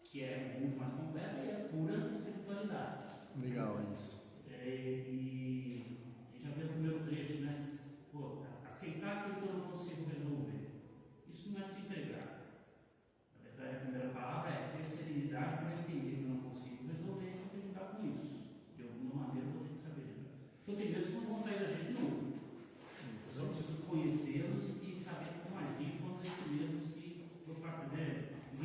que é muito mais completa e é pura espiritualidade. Legal isso. E já veio o primeiro trecho, né? Aceitar aquilo que eu não consigo resolver. Isso não é se entregar. Na verdade, a primeira palavra é ter serenidade para entender que eu não consigo resolver e saber lidar com isso. De alguma maneira eu vou ter que saber lidar. Então tem medos que não vão sair da gente nunca. Eu só preciso conhecê-los e saber como agir quando esse medo se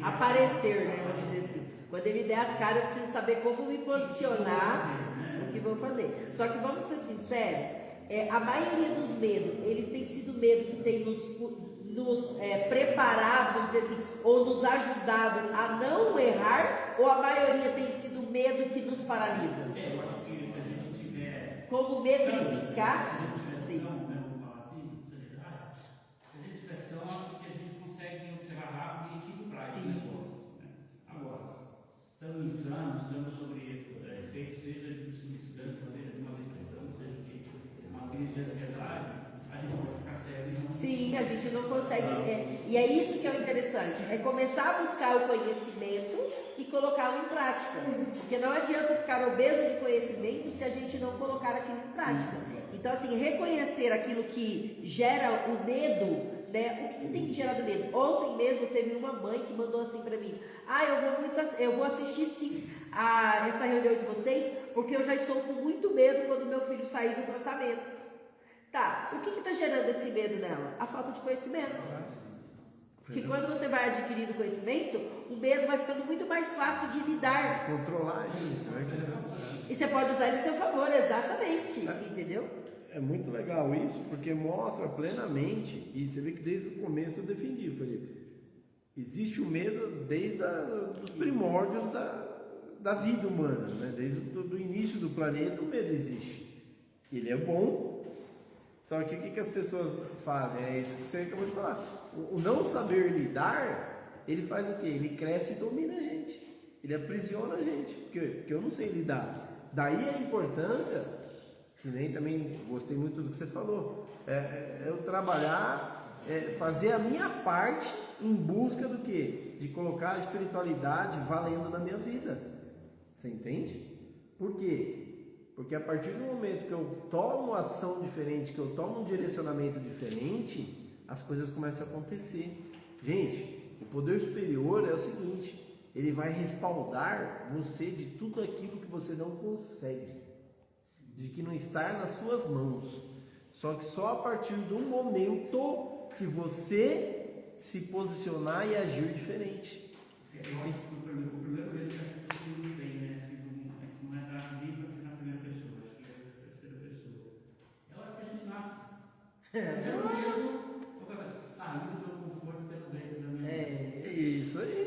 aparecer, né? Vamos dizer assim. Quando ele der as caras, eu preciso saber como me posicionar, o que vou fazer. Só que vamos ser sinceros. A maioria dos medos, eles têm sido medo que tem nos preparado, vamos dizer assim, ou nos ajudado a não errar, ou a maioria tem sido medo que nos paralisa? Eu acho que se a gente tiver como metrificar, sim. Vamos falar assim, seriedade, se a gente tiver são, acho que a gente consegue observar rápido e equilibrar esse negócio. Né? Agora, estamos insanos, estamos sobre efeitos, seja de substância, seja de uma depressão, seja de uma crise de ansiedade, a gente pode ficar sério. Sim, a gente não consegue. E é isso que é o interessante: é começar a buscar o conhecimento e colocá-lo em prática. Porque não adianta ficar obeso de conhecimento se a gente não colocar aquilo em prática. Então, assim, reconhecer aquilo que gera o medo. Né? O que tem que gerar do medo? Ontem mesmo teve uma mãe que mandou assim para mim: eu vou assistir sim a essa reunião de vocês, porque eu já estou com muito medo quando meu filho sair do tratamento. Tá, o que está gerando esse medo nela? A falta de conhecimento. Porque quando você vai adquirindo conhecimento, o medo vai ficando muito mais fácil de lidar. Controlar isso. E você pode usar ele a seu favor, exatamente. Entendeu? É muito legal isso, porque mostra plenamente, e você vê que desde o começo eu defendi, eu falei, existe o medo desde os primórdios da vida humana, né? Desde o início do planeta o medo existe. Ele é bom, só que o que as pessoas fazem? É isso que você acabou de falar. O não saber lidar, ele faz o quê? Ele cresce e domina a gente. Ele aprisiona a gente, porque eu não sei lidar. Daí a importância, que nem também gostei muito do que você falou, eu trabalhar, fazer a minha parte em busca do quê? De colocar a espiritualidade valendo na minha vida. Você entende? Por quê? Porque a partir do momento que eu tomo ação diferente, que eu tomo um direcionamento diferente, as coisas começam a acontecer. Gente, o poder superior é o seguinte, ele vai respaldar você de tudo aquilo que você não consegue, de que não está nas suas mãos. Só que só a partir do momento que você se posicionar e agir diferente. Eu acho que o primeiro medo que as pessoas não têm, né? Isso não é dar comigo para ser na primeira pessoa, acho que é a terceira pessoa. É a hora que a gente nasce. O primeiro medo, sair do meu conforto pelo ventre da minha mãe. Isso aí.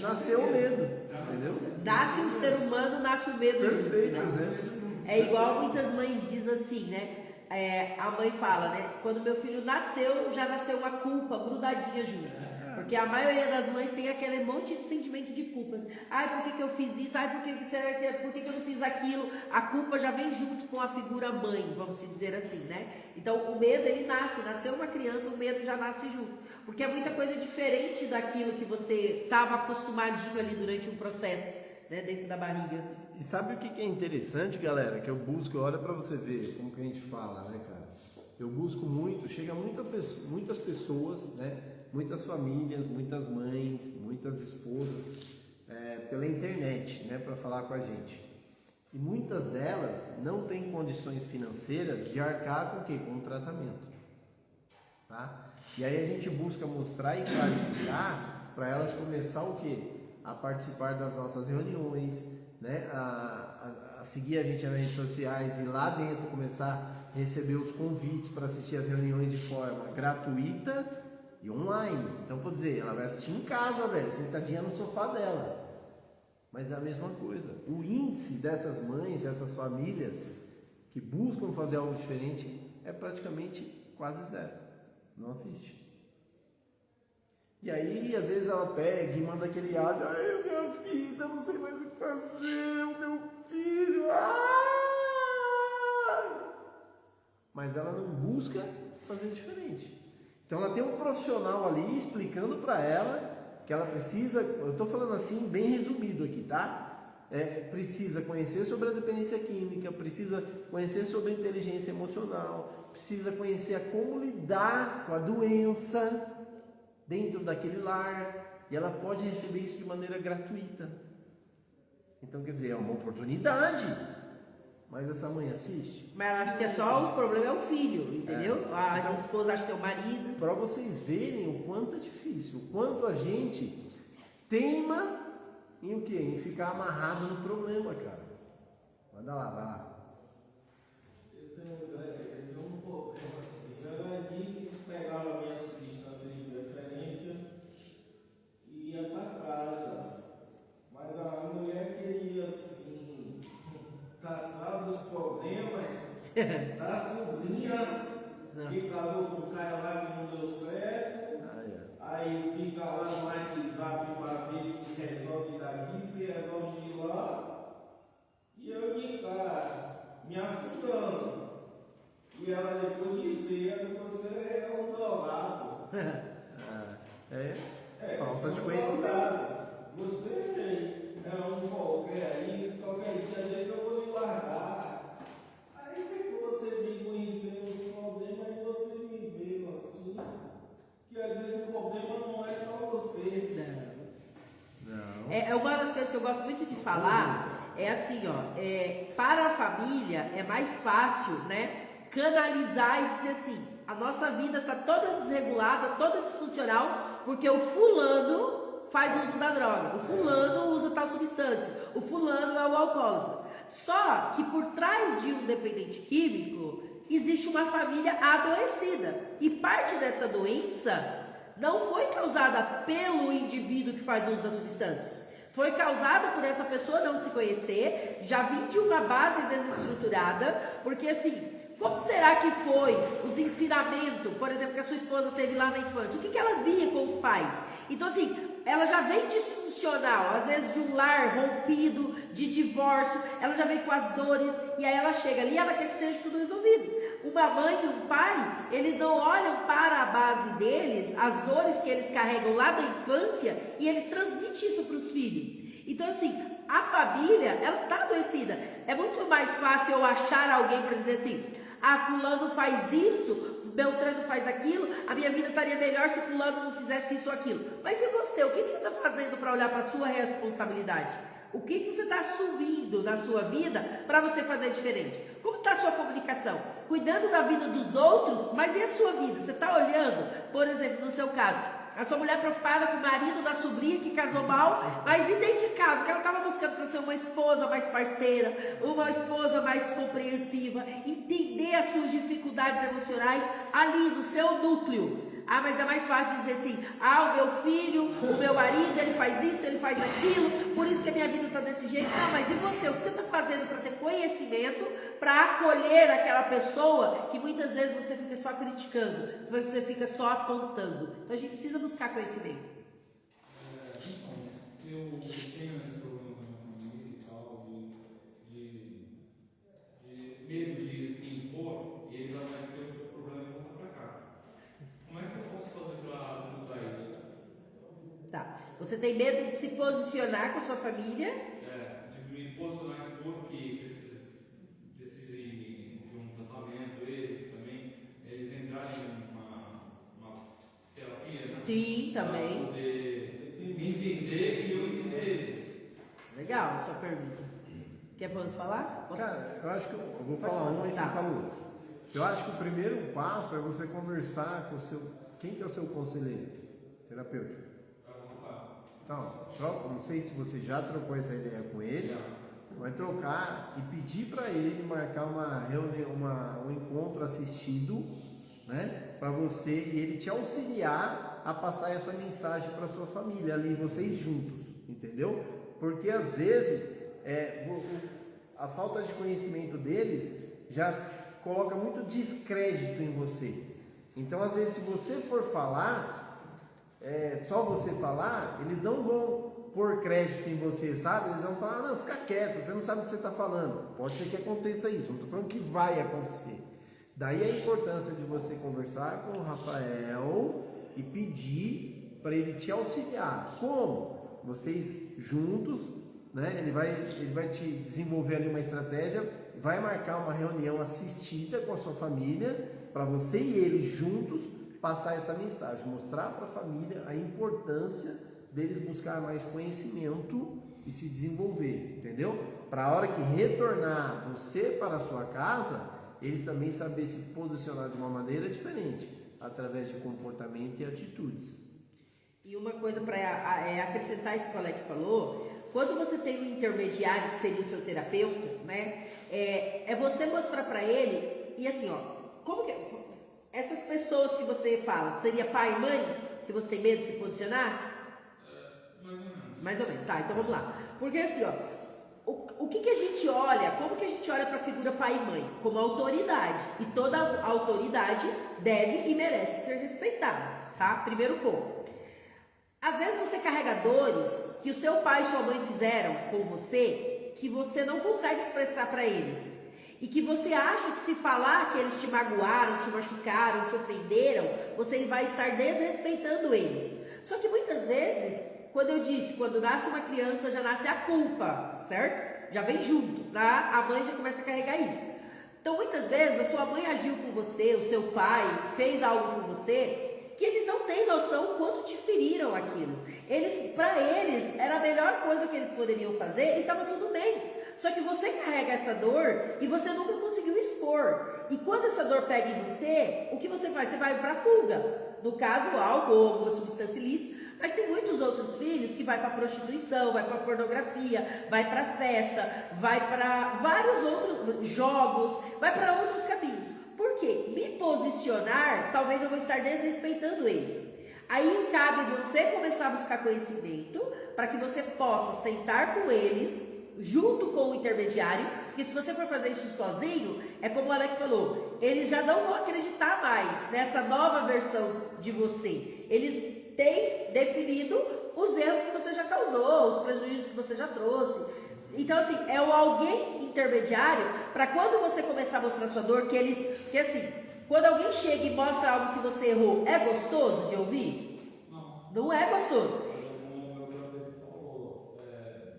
Nasceu o medo, entendeu? Nasce um ser humano, nasce o medo. Perfeito, junto, né? exemplo. É igual muitas mães dizem assim, né? A mãe fala, né? Quando meu filho nasceu, já nasceu uma culpa grudadinha junto. Porque a maioria das mães tem aquele monte de sentimento de culpas. Ai, por que eu fiz isso? Ai, por que eu não fiz aquilo? A culpa já vem junto com a figura mãe, vamos dizer assim, né? Então, o medo, ele nasceu uma criança, o medo já nasce junto. Porque é muita coisa diferente daquilo que você estava acostumadinho ali durante um processo, né? Dentro da barriga. E sabe o que é interessante, galera? Que eu busco, olha pra você ver como que a gente fala, né, cara? Eu busco muito, chega muitas pessoas, né? Muitas famílias, muitas mães, muitas esposas, pela internet, né? Pra falar com a gente. E muitas delas não têm condições financeiras de arcar com o quê? Com o tratamento. Tá? E aí a gente busca mostrar e clarificar para elas começar o quê? A participar das nossas reuniões, né? A seguir a gente nas redes sociais e lá dentro começar a receber os convites para assistir as reuniões de forma gratuita e online. Então, pode dizer, ela vai assistir em casa, velho, sentadinha no sofá dela. Mas é a mesma coisa. O índice dessas mães, dessas famílias que buscam fazer algo diferente é praticamente quase zero. Não assiste. E aí, às vezes ela pega e manda aquele áudio, ai, minha vida, não sei mais o que fazer, o meu filho, ai! Mas ela não busca fazer diferente. Então ela tem um profissional ali explicando para ela que ela precisa, eu estou falando assim bem resumido aqui, tá? Precisa conhecer sobre a dependência química, precisa conhecer sobre a inteligência emocional, precisa conhecer como lidar com a doença dentro daquele lar, e ela pode receber isso de maneira gratuita. Então, quer dizer, é uma oportunidade, mas essa mãe assiste. Mas ela acha que é só o problema é o filho, entendeu? As esposas acham que é o marido. Para vocês verem o quanto é difícil, o quanto a gente teima em o quê? Em ficar amarrado no problema, cara. Manda lá, vai lá. Eu tenho um problema assim. Eu era que pegava a minha substância de preferência e ia para casa. Mas a mulher queria assim tratar dos problemas da sobrinha que casou com o cara lá que não deu certo. Aí fica lá no WhatsApp para ver se resolve daqui, se resolve de lá. E eu de cara, me afundando. E ela depois dizia que você é um drogado. Falta de conhecimento. Você é um qualquer aí, qualquer dia desse eu vou lhe guardar. Aí depois você vem conhecendo os problemas e você me vê no assunto. Que às vezes o problema não é só você. Não. Uma das coisas que eu gosto muito de falar é assim, ó, para a família é mais fácil, né, canalizar e dizer assim, a nossa vida está toda desregulada, toda disfuncional, porque o fulano faz uso da droga, o fulano usa tal substância, o fulano é o alcoólatra. Só que por trás de um dependente químico existe uma família adoecida, e parte dessa doença não foi causada pelo indivíduo que faz uso da substância, Foi causada por essa pessoa não se conhecer, já vim de uma base desestruturada, porque assim, como será que foi os ensinamentos, por exemplo, que a sua esposa teve lá na infância? O que ela via com os pais? Então assim, ela já vem disfuncional, às vezes de um lar rompido, de divórcio, ela já vem com as dores, e aí ela chega ali e ela quer que seja tudo resolvido. Uma mãe e um pai, eles não olham para a base deles, as dores que eles carregam lá da infância, e eles transmitem isso para os filhos. Então assim, a família, ela está adoecida. É muito mais fácil eu achar alguém para dizer assim, fulano faz isso, Beltrano faz aquilo, a minha vida estaria melhor se fulano não fizesse isso ou aquilo. Mas e você? O que você está fazendo para olhar para a sua responsabilidade? O que você está assumindo na sua vida para você fazer diferente? Como está a sua comunicação? Cuidando da vida dos outros, mas e a sua vida? Você está olhando, por exemplo, no seu caso, a sua mulher preocupada com o marido da sobrinha que casou mal, mas e dentro de casa, o que ela estava buscando para ser uma esposa mais parceira, uma esposa mais compreensiva, entender as suas dificuldades emocionais ali no seu núcleo. Mas é mais fácil dizer assim, o meu filho, o meu marido, ele faz isso, ele faz aquilo, por isso que a minha vida está desse jeito. Mas e você? O que você está fazendo para ter conhecimento, para acolher aquela pessoa que muitas vezes você fica só criticando, você fica só apontando? Então a gente precisa buscar conhecimento. Eu tenho esse problema com a minha família e tal, de medo de impor, e eles acham que eu sou o problema e voltam para cá. Como é que eu posso fazer para mudar isso? Tá. Você tem medo de se posicionar com a sua família? De me posicionar em impor que precise de um tratamento, eles também, eles entrarem em uma terapia, né? Sim, também. Para poder me entender e eu entender eles. Legal, sua pergunta. Quer falar? Cara, eu acho que eu vou Pode falar falar. um e você Tá. fala o outro. Eu acho que o primeiro passo é você conversar com o seu... Quem que é o seu conselheiro terapêutico? Então, não sei se você já trocou essa ideia com ele, vai trocar e pedir para ele marcar uma reunião, um encontro assistido, né? Para você e ele te auxiliar a passar essa mensagem para sua família, ali vocês juntos, entendeu? Porque às vezes a falta de conhecimento deles já coloca muito descrédito em você. Então, às vezes, se você for falar, só você falar, eles não vão pôr crédito em você, sabe? Eles vão falar, não, fica quieto, você não sabe o que você está falando. Pode ser que aconteça isso, não estou falando que vai acontecer. Daí a importância de você conversar com o Rafael e pedir para ele te auxiliar. Como? Vocês juntos, né? Ele vai te desenvolver ali uma estratégia, vai marcar uma reunião assistida com a sua família, para você e ele juntos passar essa mensagem, mostrar para a família a importância deles buscar mais conhecimento e se desenvolver, entendeu? Para a hora que retornar você para a sua casa, eles também saber se posicionar de uma maneira diferente, através de comportamento e atitudes. E uma coisa para acrescentar isso que o Alex falou, quando você tem um intermediário, que seria o seu terapeuta, né, é você mostrar para ele, e assim, como que essas pessoas que você fala, seria pai e mãe, que você tem medo de se posicionar? Mais ou menos. Mais ou menos, tá, então vamos lá. Porque assim, o que a gente olha, como que a gente olha para a figura pai e mãe? Como autoridade. E toda autoridade deve e merece ser respeitada, tá? Primeiro ponto. Às vezes você carrega dores que o seu pai e sua mãe fizeram com você, que você não consegue expressar para eles. E que você acha que se falar que eles te magoaram, te machucaram, te ofenderam, você vai estar desrespeitando eles. Só que muitas vezes, quando nasce uma criança, já nasce a culpa, certo? Já vem junto, tá? A mãe já começa a carregar isso. Então muitas vezes a sua mãe agiu com você, o seu pai fez algo com você, que eles não têm noção o quanto te feriram aquilo. Para eles, era a melhor coisa que eles poderiam fazer e estava tudo bem. Só que você carrega essa dor e você nunca conseguiu expor. E quando essa dor pega em você, o que você faz? Você vai para a fuga. No caso, álcool ou alguma substância ilícita. Mas tem muitos outros filhos que vai para prostituição, vai para pornografia, vai para festa, vai para vários outros jogos, vai para outros caminhos. Por quê? Me posicionar, talvez eu vou estar desrespeitando eles. Aí cabe você começar a buscar conhecimento para que você possa sentar com eles, junto com o intermediário, porque se você for fazer isso sozinho, é como o Alex falou, eles já não vão acreditar mais nessa nova versão de você. Eles têm definido os erros que você já causou, os prejuízos que você já trouxe. Então, assim, é o alguém intermediário para quando você começar a mostrar sua dor, que assim, quando alguém chega e mostra algo que você errou, é gostoso de ouvir? Não. Não é gostoso. Como o meu brother falou,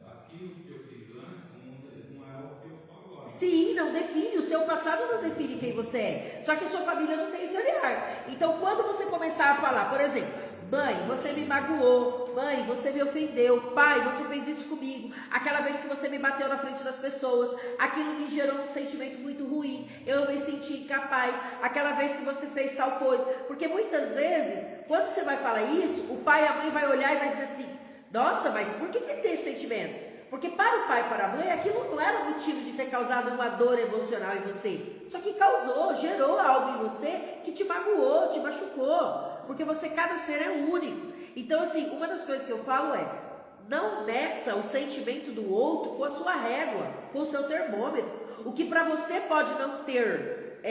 aquilo que eu fiz antes não é o que eu falo agora. Sim, não define, o seu passado não define quem você é. Só que a sua família não tem esse olhar. Então, quando você começar a falar, por exemplo, mãe, você me magoou, mãe, você me ofendeu, pai, você fez isso comigo, aquela vez que você me bateu na frente das pessoas, aquilo me gerou um sentimento muito ruim, eu me senti incapaz, aquela vez que você fez tal coisa, porque muitas vezes, quando você vai falar isso, o pai e a mãe vai olhar e vai dizer assim, nossa, mas por que ele tem esse sentimento? Porque para o pai e para a mãe, aquilo não era o motivo de ter causado uma dor emocional em você. Só que causou, gerou algo em você que te magoou, te machucou. Porque cada ser é único. Então, assim, uma das coisas que eu falo é, não meça o sentimento do outro com a sua régua, com o seu termômetro. O que para você pode não ter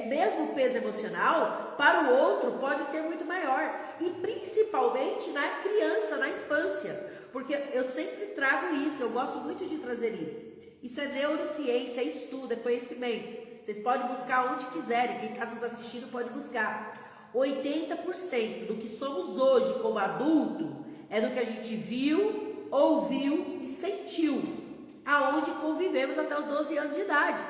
o mesmo peso emocional, para o outro pode ter muito maior. E principalmente na criança, na infância. Porque eu sempre trago isso, eu gosto muito de trazer isso. Isso é neurociência, é estudo, é conhecimento. Vocês podem buscar onde quiserem, quem está nos assistindo pode buscar. 80% do que somos hoje como adulto é do que a gente viu, ouviu e sentiu, aonde convivemos até os 12 anos de idade.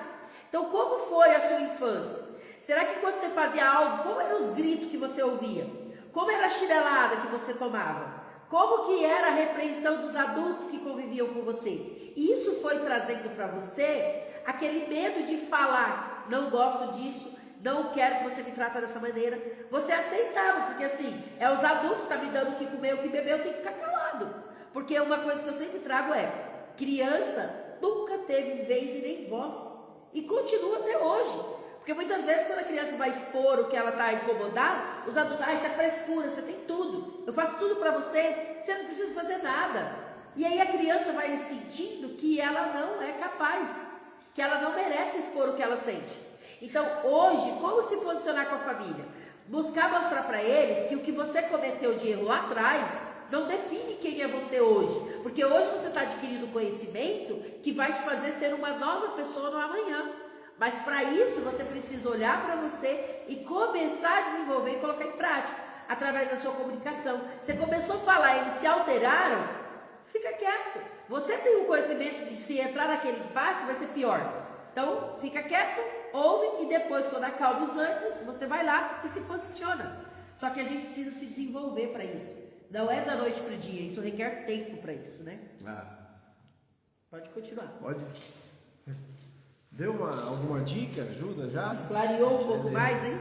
Então, como foi a sua infância? Será que quando você fazia algo, como eram os gritos que você ouvia? Como era a chinelada que você tomava? Como que era a repreensão dos adultos que conviviam com você? E isso foi trazendo para você aquele medo de falar, não gosto disso, não quero que você me trate dessa maneira. Você aceitava, porque assim, os adultos que estão me dando o que comer, o que beber, eu tenho que ficar calado. Porque uma coisa que eu sempre trago é, criança nunca teve vez e nem voz. E continua até hoje. Porque muitas vezes quando a criança vai expor o que ela está incomodada, os adultos, isso é frescura, você tem tudo. Eu faço tudo para você, você não precisa fazer nada. E aí a criança vai sentindo que ela não é capaz, que ela não merece expor o que ela sente. Então, hoje, como se posicionar com a família? Buscar mostrar para eles que o que você cometeu de erro lá atrás não define quem é você hoje. Porque hoje você está adquirindo conhecimento que vai te fazer ser uma nova pessoa no amanhã. Mas para isso, você precisa olhar para você e começar a desenvolver e colocar em prática, através da sua comunicação. Você começou a falar, eles se alteraram, fica quieto. Você tem o conhecimento de se entrar naquele impasse, vai ser pior. Então, fica quieto, ouve e depois, quando acalma os ânimos, você vai lá e se posiciona. Só que a gente precisa se desenvolver para isso. Não é da noite para o dia, isso requer tempo para isso, né? Pode continuar. Pode. Deu alguma dica? Ajuda já? Clareou um pouco mais, hein?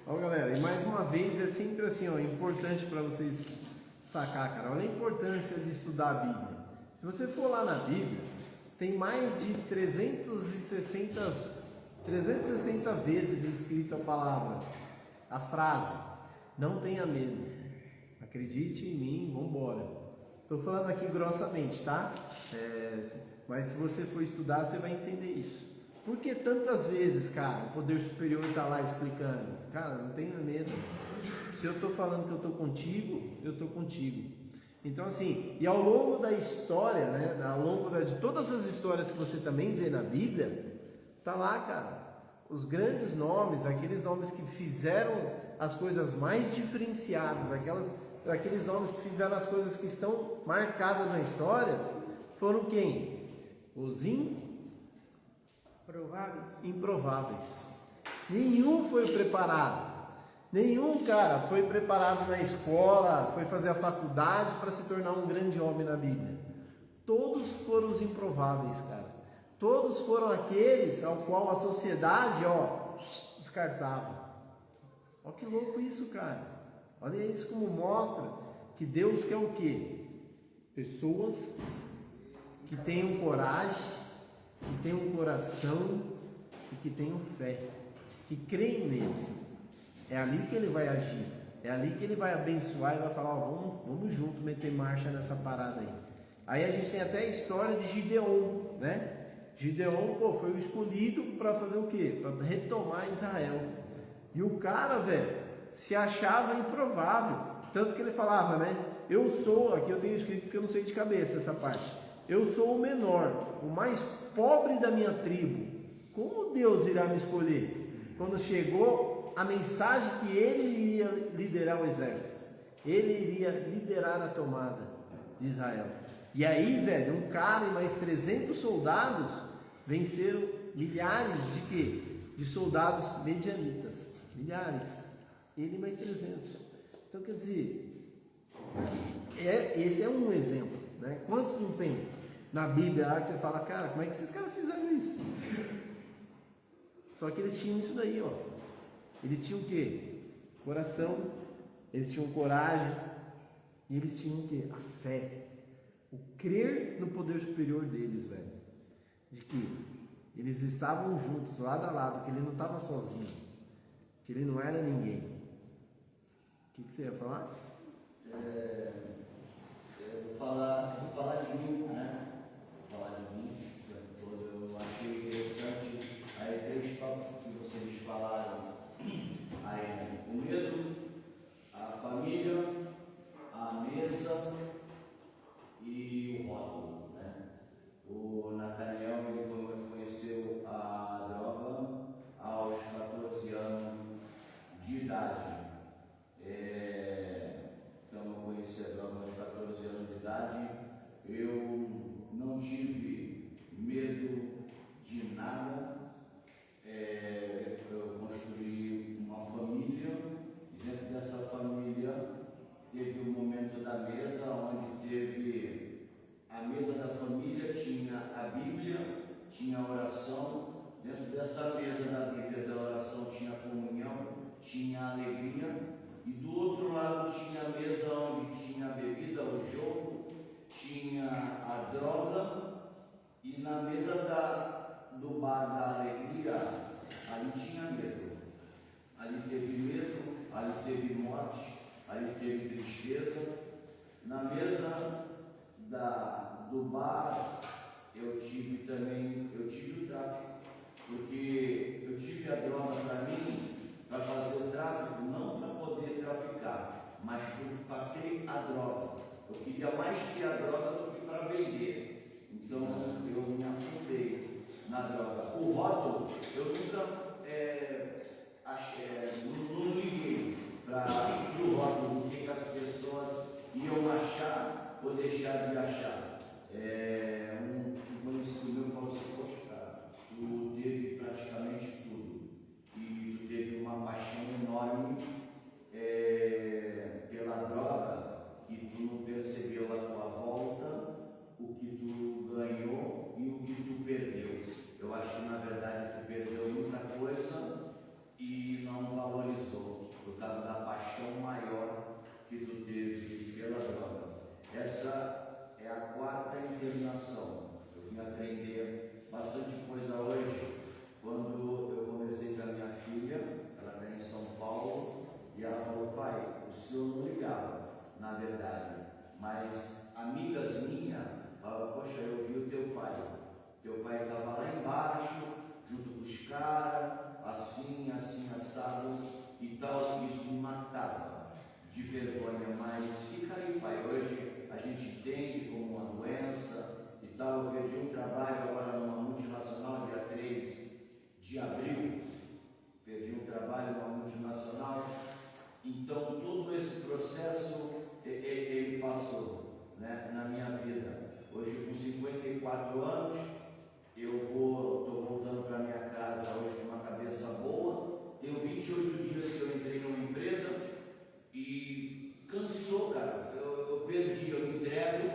Ó, galera, e mais uma vez é sempre assim, ó, importante para vocês sacar, cara. Olha a importância de estudar a Bíblia. Se você for lá na Bíblia, tem mais de 360 vezes escrito a palavra, a frase, não tenha medo, acredite em mim, vambora. Estou falando aqui grossamente, tá? Mas se você for estudar, você vai entender isso. Por que tantas vezes, cara, o poder superior está lá explicando? Cara, não tenha medo. Se eu estou falando que eu estou contigo, eu estou contigo. Então, assim, e ao longo da história, né, ao longo de todas as histórias que você também vê na Bíblia, tá lá, cara, os grandes nomes, aqueles nomes que fizeram as coisas mais diferenciadas, aqueles nomes que fizeram as coisas que estão marcadas na história, foram quem? Os improváveis. Nenhum foi preparado. Nenhum cara foi preparado na escola, foi fazer a faculdade para se tornar um grande homem na Bíblia. Todos foram os improváveis, cara. Todos foram aqueles ao qual a sociedade, descartava. Olha que louco isso, cara. Olha isso como mostra que Deus quer o quê? Pessoas que tenham coragem, que tenham coração e que tenham fé, que creem nele. É ali que ele vai agir, é ali que ele vai abençoar e vai falar, vamos junto meter marcha nessa parada aí. Aí a gente tem até a história de Gideon, né? Gideon, pô, foi o escolhido para fazer o quê? Para retomar Israel. E o cara, velho, se achava improvável. Tanto que ele falava, né? Eu sou, aqui eu tenho escrito porque eu não sei de cabeça essa parte. Eu sou o menor, o mais pobre da minha tribo. Como Deus irá me escolher? Quando chegou a mensagem que ele iria liderar o exército. Ele iria liderar a tomada de Israel. E aí, velho, um cara e mais 300 soldados venceram milhares de quê? De soldados medianitas. Milhares. Ele mais 300. Então, quer dizer, esse é um exemplo, né? Quantos não tem na Bíblia lá que você fala, cara, como é que esses caras fizeram isso? Só que eles tinham isso daí, ó. Eles tinham o quê? Coração, eles tinham coragem, e eles tinham o quê? A fé. O crer no poder superior deles, velho. De que eles estavam juntos, lado a lado, que ele não estava sozinho, que ele não era ninguém. O que você ia falar? Eu vou falar de mim, né? Vou falar de mim. Eu achei interessante aí 3 tópicos que vocês falaram aí, né? O medo, a família, a mesa e o rótulo, né? O Nathaniel, ele conheceu a droga aos 14 anos de idade. Então eu conheci a droga aos 14 anos de idade. Eu não tive medo de nada. Eu construí uma família, e dentro dessa família teve o momento da mesa, onde teve a mesa da família, tinha a Bíblia, tinha a oração. Dentro dessa mesa da Bíblia e da oração tinha a comunhão, tinha a alegria. E do outro lado tinha a mesa onde tinha a bebida, o jogo, tinha a droga, e na mesa do bar da alegria, ali tinha medo. Ali teve medo, ali teve morte, ali teve tristeza. Na mesa do bar eu tive o tráfico, porque eu tive a droga para mim, para fazer o tráfico, não para poder traficar, mas para ter a droga. Eu queria mais ter a droga do que para vender. Então eu me afundei na droga. O rótulo, eu nunca não liguei para o rótulo, o que as pessoas iam achar ou deixar de achar. Um conhecido meu falou assim, poxa, cara, tu teve praticamente tudo. E tu teve uma paixão enorme pela droga, que tu não percebeu a tua volta, o que tu ganhou e o que tu perdeu. Eu acho que na verdade tu perdeu muita coisa e não valorizou, por causa da paixão maior que tu teve pela droga. Essa é a 4ª internação. Eu vim aprender bastante coisa hoje, quando eu conversei com a minha filha, ela está em São Paulo, e ela falou, pai, o senhor não ligava, na verdade, mas amigas minhas falavam, poxa, eu vi o teu pai estava lá embaixo, junto com os caras, assim, assado, e tal, isso me matava de vergonha, mas fica aí, pai, hoje a gente entende como uma doença e tal. Eu perdi um trabalho agora numa multinacional, dia 3 de abril, perdi um trabalho numa multinacional. Então todo esse processo ele passou, né, na minha vida. Hoje com 54 anos, eu estou voltando para minha casa hoje com uma cabeça boa. Tenho 28 dias que eu entrei numa empresa e cansou, cara. Eu perdi, eu me entrego,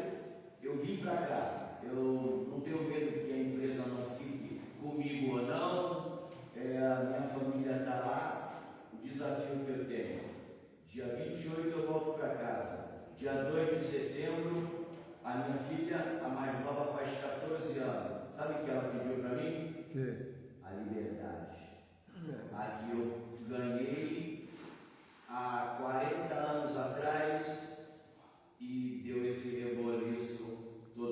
eu vim para cá. Eu não tenho medo que a empresa não fique comigo ou não. A minha família está lá. O desafio que eu tenho: dia 28 eu volto para casa. Dia 2 de setembro, a minha filha, a mais nova, faz 14 anos. Sabe o que ela pediu para mim? A liberdade. A que eu ganhei há 40 anos atrás e deu esse reboliço todo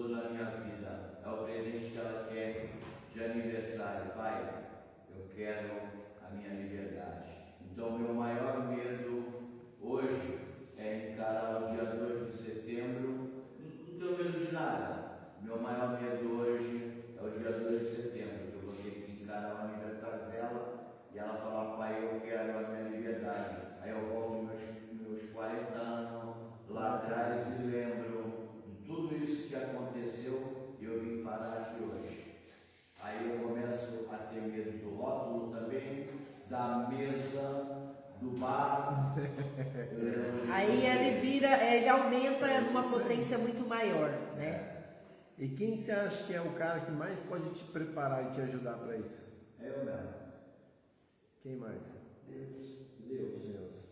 quero a minha liberdade. Então, meu maior medo hoje é encarar o dia 2 de setembro. Não tenho medo de nada. Meu maior medo hoje é o dia 2 de setembro, que eu vou ter que encarar o aniversário dela e ela falar: pai, eu quero a minha liberdade. Aí eu volto meus 40 anos lá atrás e lembro de tudo isso que aconteceu e eu vim parar aqui hoje. Aí eu começo a ter medo do rótulo também, da mesa, do bar. Aí ele aumenta numa potência muito maior, né? E quem você acha que é o cara que mais pode te preparar e te ajudar para isso? Eu mesmo. Quem mais? Deus.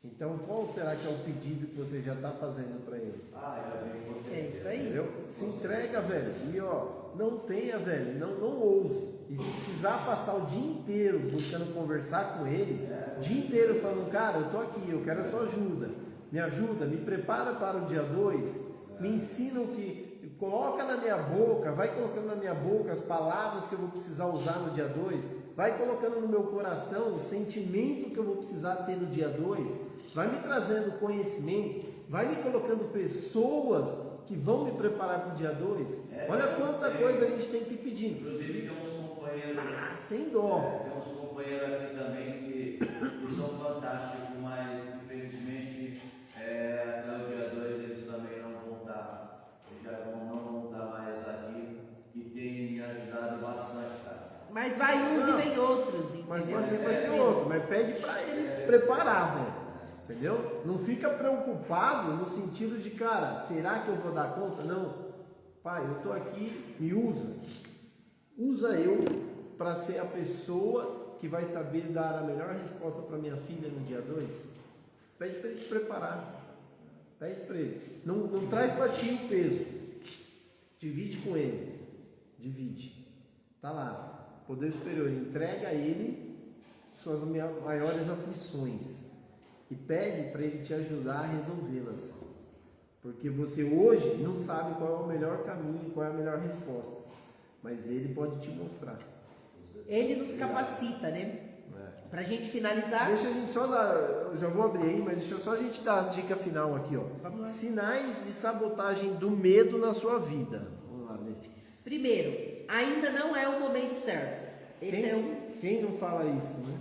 Então, qual será que é o pedido que você já está fazendo para ele? Já vem com certeza. É isso aí. Entendeu? Se entrega, velho. E não tenha, velho, não ouse. E se precisar passar o dia inteiro buscando conversar com ele, o dia inteiro falando: cara, eu tô aqui, eu quero a sua ajuda. Me ajuda, me prepara para o dia 2, me ensina o que, coloca na minha boca, vai colocando na minha boca as palavras que eu vou precisar usar no dia 2, vai colocando no meu coração o sentimento que eu vou precisar ter no dia 2, vai me trazendo conhecimento, vai me colocando pessoas que vão me preparar para o dia 2. Olha quanta coisa a gente tem que ir pedindo. Inclusive tem uns companheiros, sem dó. tem uns companheiros aqui também que são fantásticos, mas infelizmente até o dia 2 eles também não vão estar, não vão estar mais aqui, que tem me ajudado bastante, cara. Mas vai uns e vem outros, entendeu? Mas pode ser que vai ter outro, mas pede para ele preparar, velho. Entendeu? Não fica preocupado no sentido de, cara, será que eu vou dar conta? Não. Pai, eu tô aqui, me usa. Usa eu para ser a pessoa que vai saber dar a melhor resposta para minha filha no dia 2. Pede para ele te preparar. Pede para ele. Não traz para ti o peso. Divide com ele. Divide. Tá lá. Poder superior. Entrega a ele suas maiores aflições. E pede para ele te ajudar a resolvê-las. Porque você hoje não sabe qual é o melhor caminho, qual é a melhor resposta. Mas ele pode te mostrar. Ele nos capacita, né? Pra gente finalizar. Deixa a gente só dar, eu já vou abrir aí, mas deixa só a gente dar a dica final aqui, ó. Vamos lá. Sinais de sabotagem do medo na sua vida. Vamos lá, Lê. Primeiro, ainda não é o momento certo. Quem não fala isso, né?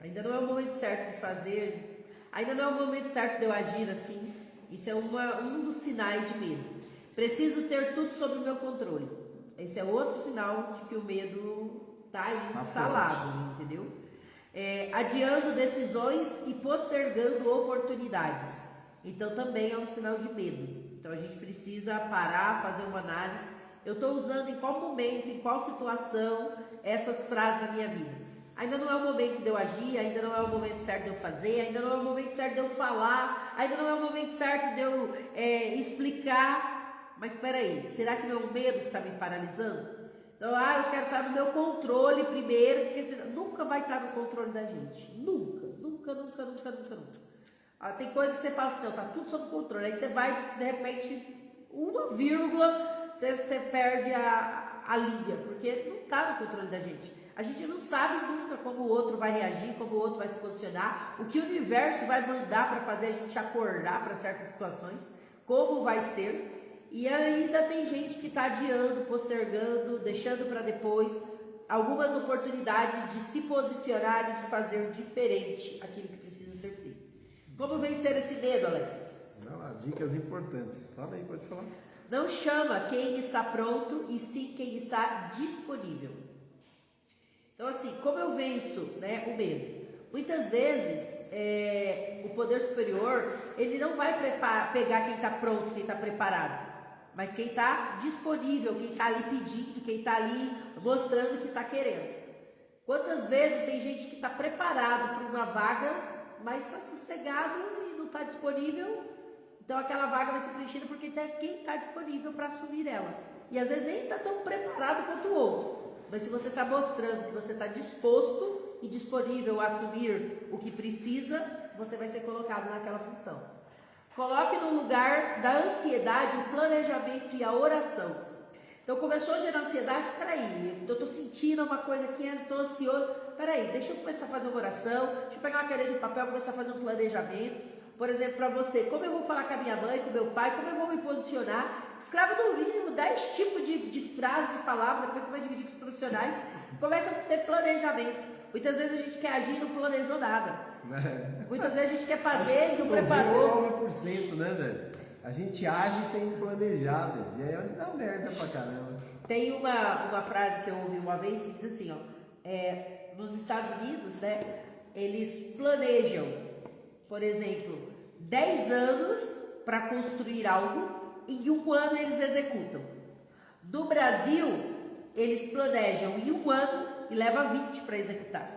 Ainda não é o momento certo de fazer. Ainda não é o momento certo de eu agir assim. Isso é um dos sinais de medo. Preciso ter tudo sob o meu controle. Esse é outro sinal de que o medo está aí instalado, entendeu? Adiando decisões e postergando oportunidades. Então também é um sinal de medo. Então a gente precisa parar, fazer uma análise. Eu estou usando em qual momento, em qual situação essas frases na minha vida. Ainda não é o momento de eu agir, ainda não é o momento certo de eu fazer, ainda não é o momento certo de eu falar, ainda não é o momento certo de eu explicar. Mas espera aí, será que não é o medo que está me paralisando? Então, eu quero estar no meu controle primeiro, porque senão, nunca vai estar no controle da gente. Nunca. Tem coisas que você fala assim, não, está tudo sob controle. Aí você vai, de repente, uma vírgula, você perde a linha, porque não está no controle da gente. A gente não sabe nunca como o outro vai reagir, como o outro vai se posicionar, o que o universo vai mandar para fazer a gente acordar para certas situações, como vai ser. E ainda tem gente que está adiando, postergando, deixando para depois algumas oportunidades de se posicionar e de fazer diferente aquilo que precisa ser feito. Como vencer esse medo, Alex? Vai lá, dicas importantes. Fala aí, pode falar. Não chama quem está pronto e sim quem está disponível. Então, assim, como eu venço, né, o medo? Muitas vezes, o poder superior, ele não vai pegar quem está pronto, quem está preparado, mas quem está disponível, quem está ali pedindo, quem está ali mostrando que está querendo. Quantas vezes tem gente que está preparado para uma vaga, mas está sossegado e não está disponível, então aquela vaga vai ser preenchida porque tem quem está disponível para assumir ela. E às vezes nem está tão preparado quanto o outro. Mas se você está mostrando que você está disposto e disponível a assumir o que precisa, você vai ser colocado naquela função. Coloque no lugar da ansiedade o planejamento e a oração. Então começou a gerar ansiedade, peraí, eu estou sentindo uma coisa aqui, estou ansioso, peraí, deixa eu começar a fazer uma oração, deixa eu pegar uma caneta de papel, começar a fazer um planejamento. Por exemplo, para você, como eu vou falar com a minha mãe, com o meu pai, como eu vou me posicionar, escreva no mínimo 10 tipos de frases, de palavras, depois você vai dividir com os profissionais, começa a ter planejamento. Muitas vezes a gente quer agir e não planejou nada. Muitas vezes a gente quer fazer e não preparou. 99%, né, velho? A gente age sem planejar, velho. E aí é onde dá merda pra caramba. Tem uma frase que eu ouvi uma vez que diz assim, ó, nos Estados Unidos, né, eles planejam, por exemplo, 10 anos para construir algo e em 1 ano eles executam. No Brasil, eles planejam em 1 ano e leva 20 para executar.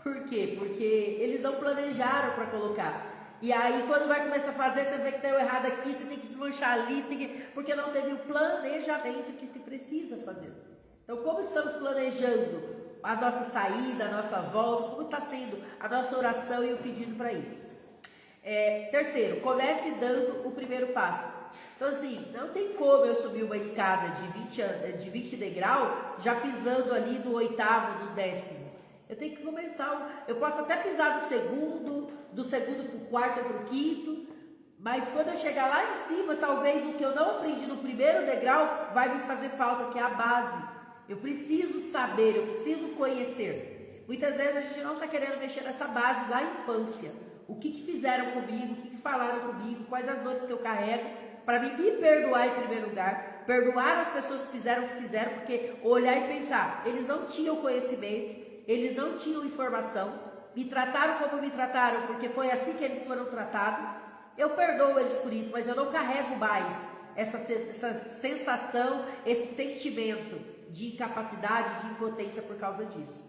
Por quê? Porque eles não planejaram para colocar. E aí, quando vai começar a fazer, você vê que deu errado aqui, você tem que desmanchar a lista, porque não teve o planejamento que se precisa fazer. Então, como estamos planejando a nossa saída, a nossa volta, como está sendo a nossa oração e o pedido para isso? Terceiro, comece dando o primeiro passo. Então, assim, não tem como eu subir uma escada de 20 degrau já pisando ali no 8º, no 10º. Eu tenho que começar, eu posso até pisar do segundo para o 4º ou para o 5º, mas quando eu chegar lá em cima, talvez o que eu não aprendi no primeiro degrau vai me fazer falta, que é a base. Eu preciso saber, eu preciso conhecer. Muitas vezes a gente não está querendo mexer nessa base da infância. O que fizeram comigo, o que falaram comigo, quais as dores que eu carrego, para me perdoar em primeiro lugar, perdoar as pessoas que fizeram o que fizeram, porque olhar e pensar, eles não tinham conhecimento, eles não tinham informação, me trataram como me trataram, porque foi assim que eles foram tratados. Eu perdoo eles por isso, mas eu não carrego mais essa sensação, esse sentimento de incapacidade, de impotência por causa disso.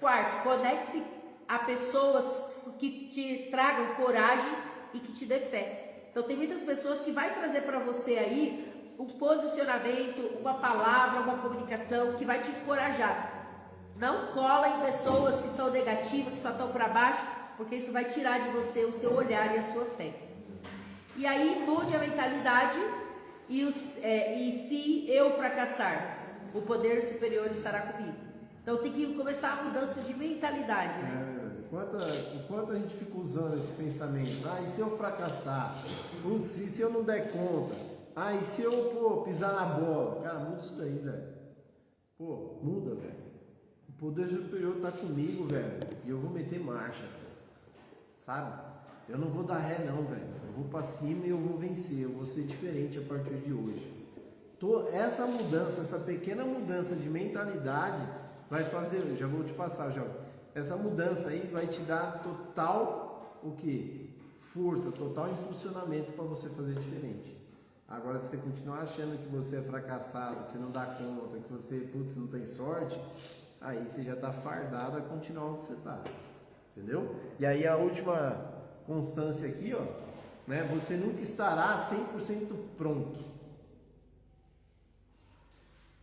Quarto, conecte-se a pessoas que te tragam coragem e que te dê fé. Então tem muitas pessoas que vai trazer para você aí um posicionamento, uma palavra, uma comunicação que vai te encorajar. Não cola em pessoas que são negativas, que só estão para baixo, porque isso vai tirar de você o seu olhar e a sua fé. E aí mude a mentalidade e se eu fracassar, o poder superior estará comigo. Então tem que começar a mudança de mentalidade, né? Enquanto a gente fica usando esse pensamento, e se eu fracassar? Putz, e se eu não der conta? E se eu pisar na bola? Cara, muda isso daí, velho. Muda, velho. O poder superior tá comigo, velho. E eu vou meter marcha, velho. Sabe? Eu não vou dar ré não, velho. Eu vou pra cima e eu vou vencer. Eu vou ser diferente a partir de hoje. Essa mudança, essa pequena mudança de mentalidade vai fazer, já vou te passar, João. Essa mudança aí vai te dar total, o quê? Força, total impulsionamento para você fazer diferente. Agora, se você continuar achando que você é fracassado, que você não dá conta, que você, não tem sorte, aí você já está fardado a continuar onde você está. Entendeu? E aí a última constância aqui, ó, né? Você nunca estará 100% pronto.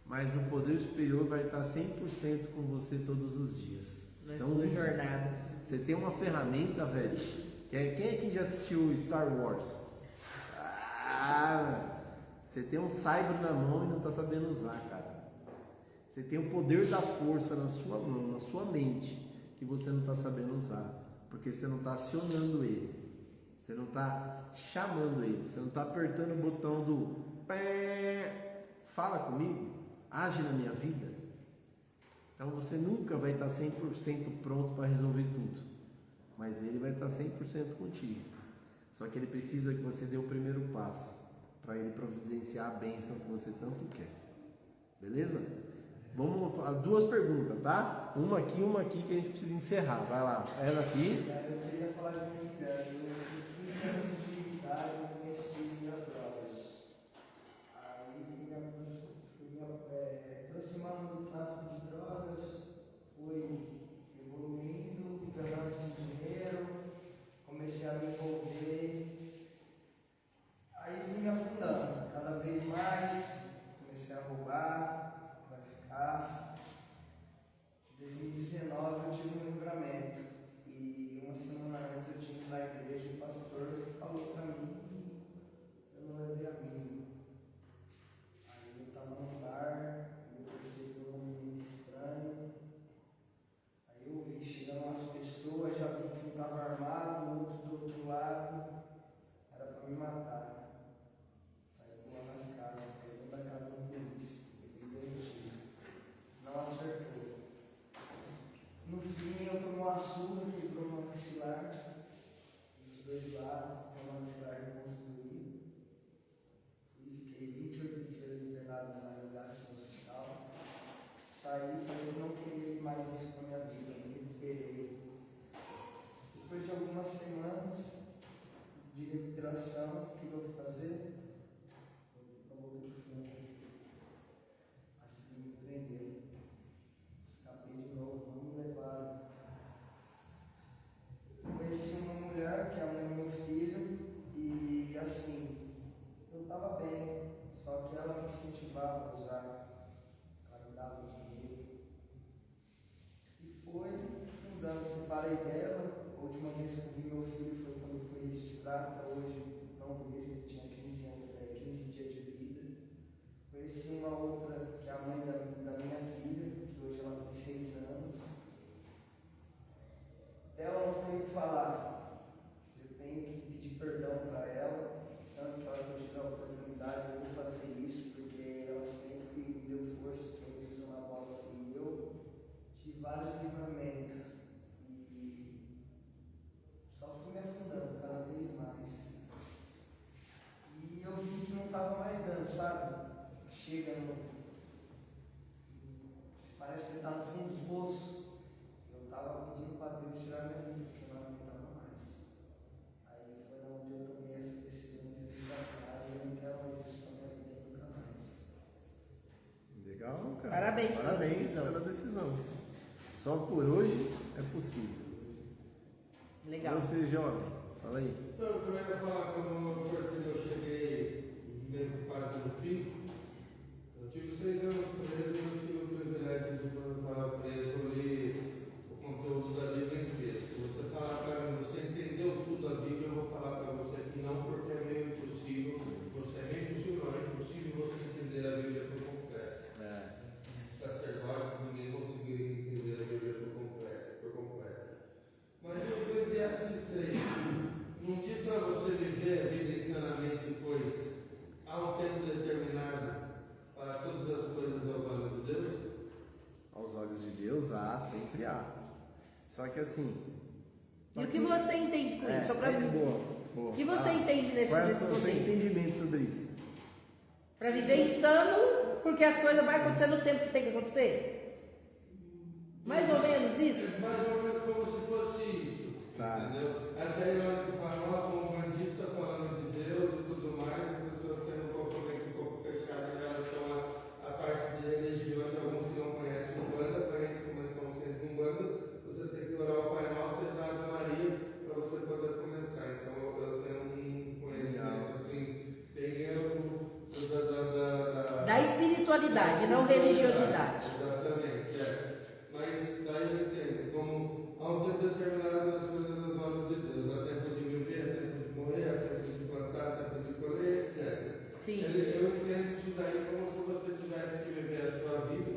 Mas o poder superior vai estar 100% com você todos os dias. Então, jornada. Você tem uma ferramenta, velho. Quem aqui já assistiu Star Wars? Você tem um sabre na mão e não está sabendo usar, cara. Você tem o poder da força na sua mão, na sua mente, que você não está sabendo usar, porque você não está acionando ele, você não está chamando ele, você não está apertando o botão do fala comigo, age na minha vida. Então você nunca vai estar 100% pronto para resolver tudo, mas ele vai estar 100% contigo. Só que ele precisa que você dê o primeiro passo para ele providenciar a bênção que você tanto quer. Beleza? Vamos as duas perguntas, tá? Uma aqui que a gente precisa encerrar. Vai lá, ela aqui. Eu queria falar de mim, eu fui de idade, eu conheci as drogas. Aí fui me aproximando do tráfico de drogas, fui evoluindo, ganhando esse dinheiro, comecei a me envolver. Aí fui me afundando cada vez mais, comecei a roubar. Em 2019 eu tive um livramento e uma semana antes eu tinha ido na igreja e o pastor falou para mim saí, falei que não queria mais isso para minha vida, me recuperei. Depois de algumas semanas de recuperação, o que eu vou fazer? Acabou que assim me prendeu. Escapei de novo, não me levaram. Conheci uma mulher que é a mãe do meu filho e assim, eu estava bem, só que ela me incentivava a usar, ela me dava dinheiro. E foi fundando, separei dela. A última vez que eu vi meu filho foi quando eu fui registrado, até hoje não vejo, ele tinha 15 anos, 15 dias de vida. Conheci uma outra que é a mãe da minha filha, que hoje ela tem 6 anos. Dela não tenho o que falar, eu tenho que pedir perdão para ela, tanto que ela que eu tive a oportunidade, eu vou fazer isso, porque ela sempre me deu força, quem pisou na bola fui eu. Tive vários livramentos e só fui me afundando cada vez mais. E eu vi que não estava mais dando, sabe? Chega no. Parece que você está no fundo do poço. Eu estava pedindo para Deus tirar minha vida, porque eu não aguentava mais. Aí foi onde eu tomei essa decisão de vir atrás e eu não quero mais isso para minha vida nunca mais. Legal, cara. Parabéns pela decisão. Só por hoje é possível. Legal. Você, jovem, fala aí. Então, eu ia falar quando eu cheguei mesmo quase no fim. Eu tive 6 anos preso e eu tive o privilégio de, quando eu estava preso, eu li o conteúdo da Bíblia inteira. Se você falar para mim, você entendeu tudo da Bíblia, eu vou falar para você que não, porque é meio impossível. Você é meio impossível, não, é impossível você entender a Bíblia por completo. Sacerdotes, ninguém conseguiria entender a Bíblia por completo. Mas o Eclesiastes 3 não diz para você viver a vida insanamente, pois há um tempo determinado para todas as coisas aos olhos de Deus? Aos olhos de Deus, sempre há. Só que assim. E o que você entende com isso? Só pra mim. Boa. O que você entende nesse Qual é o seu momento? entendimento sobre isso? Para viver insano, porque as coisas vão acontecer no tempo que tem que acontecer? Mais ou menos isso? É mais ou menos como se fosse isso. Tá. Entendeu? Até ele olha e fala, nossa, um bandista falando de Deus e tudo mais, as pessoas têm um pouco fechado em relação à parte de religiões, alguns que não conhecem Umbanda, para a gente começar um centro de Umbanda, você tem que orar o Pai Nosso e a Ave Maria para você poder começar. Então eu tenho um conhecimento assim, bem amplo Da espiritualidade, não religiosidade. Exatamente, Mas daí eu entendo, como há um tempo determinado das coisas aos olhos de Deus, há tempo de viver, há tempo de morrer, há tempo de plantar, há tempo de colher, etc. Sim. Eu entendo isso daí como se você tivesse que viver a sua vida,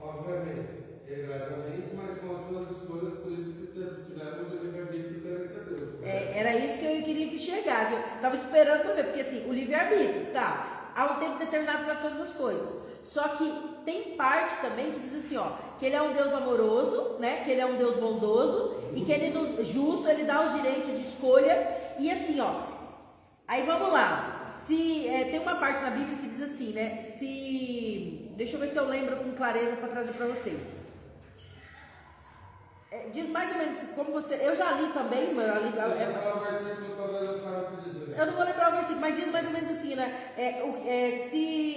obviamente, regradamente, mas com as suas escolhas, por isso que tivemos o livre-arbítrio perante a Deus. Era isso que eu queria que chegasse. Eu estava esperando para ver, porque assim, o livre-arbítrio, tá? Há um tempo determinado para todas as coisas. Só que tem parte também que diz assim, ó, que ele é um Deus amoroso, né? Que ele é um Deus bondoso e que ele nos justo, ele dá os direitos de escolha. E assim, ó, aí vamos lá. Tem uma parte na Bíblia que diz assim, né? Deixa eu ver se eu lembro com clareza para trazer para vocês. Diz mais ou menos como você. Eu já li também, mas eu não vou lembrar o versículo, mas diz mais ou menos assim, né?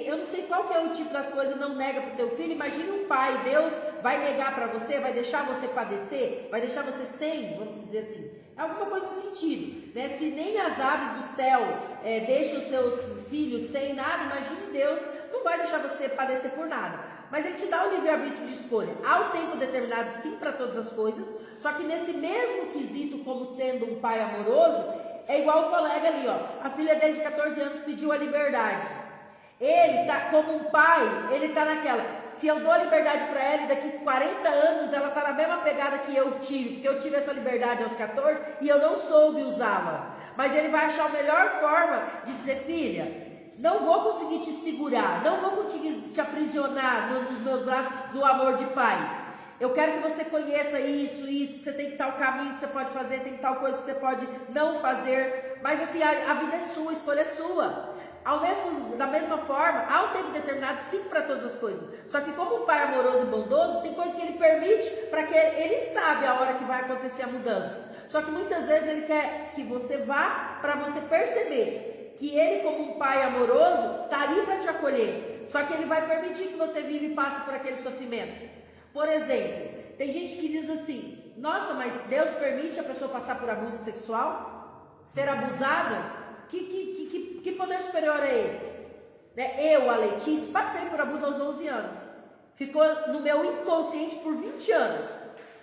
Eu não sei qual que é o tipo das coisas, não nega para o teu filho. Imagine um pai, Deus vai negar para você, vai deixar você padecer, vai deixar você sem, vamos dizer assim. É alguma coisa nesse sentido, né? Se nem as aves do céu deixam os seus filhos sem nada, imagine Deus, não vai deixar você padecer por nada. Mas ele te dá o livre-arbítrio de escolha. Há um tempo determinado, sim, para todas as coisas. Só que nesse mesmo quesito, como sendo um pai amoroso, é igual o colega ali, ó. A filha dele de 14 anos pediu a liberdade. Ele tá, como um pai, ele tá naquela. Se eu dou a liberdade para ela, e daqui 40 anos ela tá na mesma pegada que eu tive. Porque eu tive essa liberdade aos 14 e eu não soube usá-la. Mas ele vai achar a melhor forma de dizer, filha, não vou conseguir te segurar, não vou conseguir te aprisionar nos meus braços no amor de pai. Eu quero que você conheça isso, você tem tal caminho que você pode fazer, tem tal coisa que você pode não fazer. Mas assim, a vida é sua, a escolha é sua. Da mesma forma, há um tempo determinado sim para todas as coisas. Só que como um pai amoroso e bondoso, tem coisas que ele permite para que ele sabe a hora que vai acontecer a mudança. Só que muitas vezes ele quer que você vá para você perceber que ele, como um pai amoroso, está ali para te acolher. Só que ele vai permitir que você viva e passe por aquele sofrimento. Por exemplo, tem gente que diz assim: nossa, mas Deus permite a pessoa passar por abuso sexual? Ser abusada? Que poder superior é esse? Eu, a Letícia, passei por abuso aos 11 anos. Ficou no meu inconsciente por 20 anos.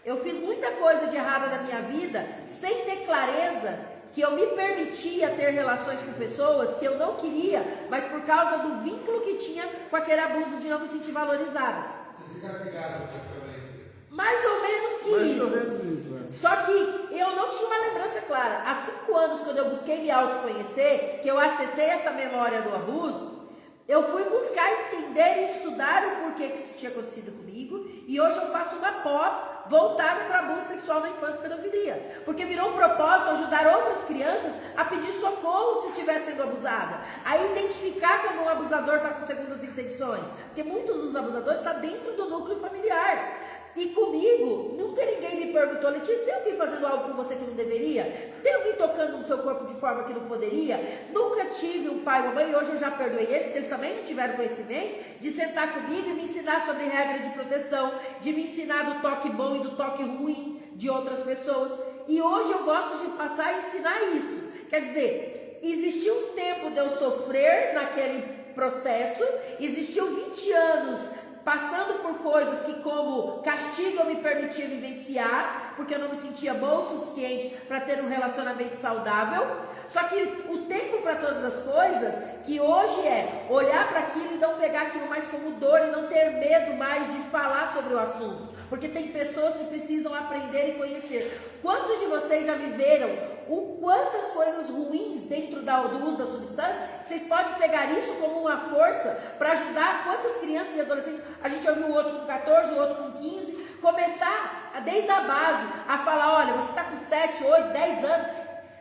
Eu fiz muita coisa de errada na minha vida sem ter clareza que eu me permitia ter relações com pessoas que eu não queria, mas por causa do vínculo que tinha com aquele abuso de não me sentir valorizada. Você fica cigado, praticamente. Mais ou menos que isso. Só que eu não tinha uma lembrança clara. Há 5 anos, quando eu busquei me autoconhecer, que eu acessei essa memória do abuso, eu fui buscar entender e estudar o porquê que isso tinha acontecido comigo. E hoje eu faço uma pós voltada para abuso sexual na infância e pedofilia. Porque virou um propósito ajudar outras crianças a pedir socorro se estiver sendo abusada. A identificar quando um abusador está com segundas intenções. Porque muitos dos abusadores estão dentro do núcleo familiar. E comigo, nunca ninguém me perguntou: Letícia, tem alguém fazendo algo com você que não deveria? Tem alguém tocando no seu corpo de forma que não poderia? Nunca tive um pai e uma mãe, e hoje eu já perdoei esse, porque eles também não tiveram conhecimento, de sentar comigo e me ensinar sobre regra de proteção, de me ensinar do toque bom e do toque ruim de outras pessoas. E hoje eu gosto de passar a ensinar isso. Quer dizer, existiu um tempo de eu sofrer naquele processo, existiu 20 anos passando por coisas que como castigo eu me permitia vivenciar, porque eu não me sentia bom o suficiente para ter um relacionamento saudável. Só que o tempo para todas as coisas, que hoje é olhar para aquilo e não pegar aquilo mais como dor e não ter medo mais de falar sobre o assunto. Porque tem pessoas que precisam aprender e conhecer. Quantos de vocês já viveram quantas coisas ruins dentro do uso da substância? Vocês podem pegar isso como uma força para ajudar quantas crianças e adolescentes. A gente ouviu o outro com 14, o outro com 15. Começar desde a base a falar: olha, você está com 7, 8, 10 anos.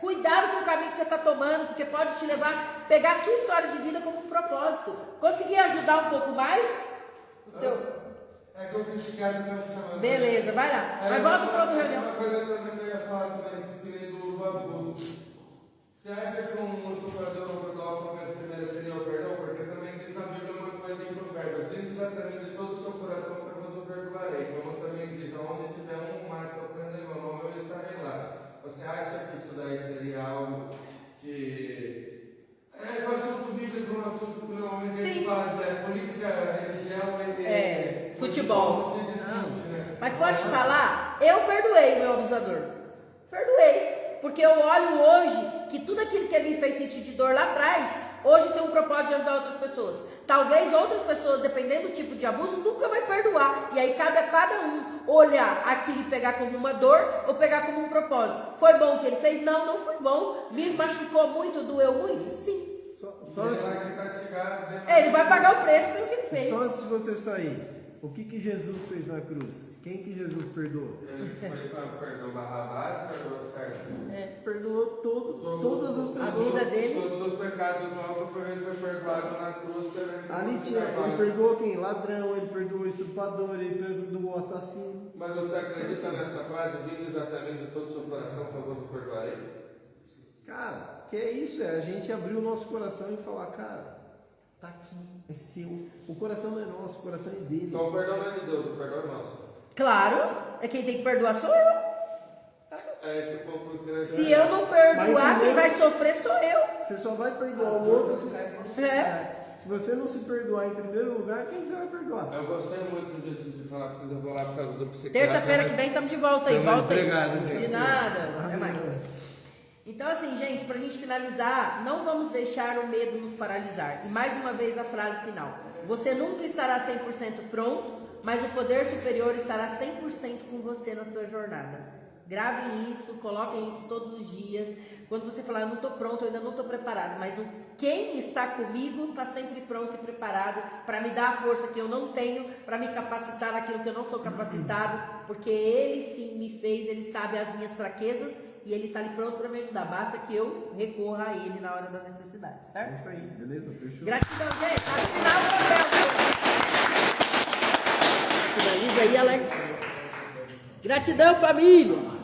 Cuidado com o caminho que você está tomando, porque pode te levar a pegar a sua história de vida como um propósito. Conseguir ajudar um pouco mais? O seu... É que eu psiquiatra estava me chamando. Beleza, vai lá. Mas volta para outra reunião. Uma coisa que eu ia falar também, do abuso. Você acha que um estuprador ou pedófilo mereceria o perdão? Porque também diz na Bíblia uma coisa em Provérbios: "Sinta exatamente de todo o seu coração que eu vos perdoarei." Como também diz: "Onde tiver um macho para prender meu nome, eu estarei lá." Você acha que isso daí seria algo que... É um assunto bíblico, um assunto que normalmente a gente fala de política, religião e... futebol. Se discute, né? Mas pode te falar, eu perdoei o meu abusador. Perdoei. Porque eu olho hoje que tudo aquilo que ele me fez sentir de dor lá atrás, hoje tem um propósito de ajudar outras pessoas. Talvez outras pessoas, dependendo do tipo de abuso, nunca vai perdoar. E aí cabe a cada um olhar aquilo e pegar como uma dor ou pegar como um propósito. Foi bom o que ele fez? Não, não foi bom. Me machucou muito, doeu muito? Sim. Só antes, Ele vai pagar o preço pelo que ele fez. só antes de você sair, o que Jesus fez na cruz? Quem que Jesus perdoou? Ele perdoou Barrabás, perdoou certo. Perdoou todas as pessoas. A vida dele. Todos os pecados nossos foi perdoado na cruz. Ali tinha, ele perdoou quem? Ladrão, ele perdoou estuprador, ele perdoou assassino. Mas você acredita nessa frase, vindo exatamente de todo o seu coração, que eu vos perdoarei? Cara, que é isso? É a gente abrir o nosso coração e falar: cara, tá aqui, é seu. O coração não é nosso, o coração é dele. Então o perdão não é de Deus, o perdão é nosso. Claro, é quem tem que perdoar sou eu. É esse ponto que eu queria dizer. Se eu não perdoar, quem vai sofrer sou eu. Você só vai perdoar o outro se você não se perdoar em primeiro lugar, quem você vai perdoar? Eu gostei muito disso de falar com vocês, eu vou lá por causa do psiquiatra. Terça-feira que vem estamos de volta aí. Também, Volta aí. obrigado, De gente. nada. Até mais. Então, assim, gente, pra gente finalizar, não vamos deixar o medo nos paralisar. E mais uma vez a frase final: você nunca estará 100% pronto, mas o poder superior estará 100% com você na sua jornada. Gravem isso, coloquem isso todos os dias. Quando você falar, eu não estou pronto, eu ainda não estou preparado, mas quem está comigo está sempre pronto e preparado para me dar a força que eu não tenho, para me capacitar naquilo que eu não sou capacitado, porque Ele sim me fez, Ele sabe as minhas fraquezas e Ele está ali pronto para me ajudar. Basta que eu recorra a Ele na hora da necessidade, É certo? isso aí, beleza? Fechou? Gratidão, gente. Tá no final do papel. Finaliza aí, Alex. Gratidão, família.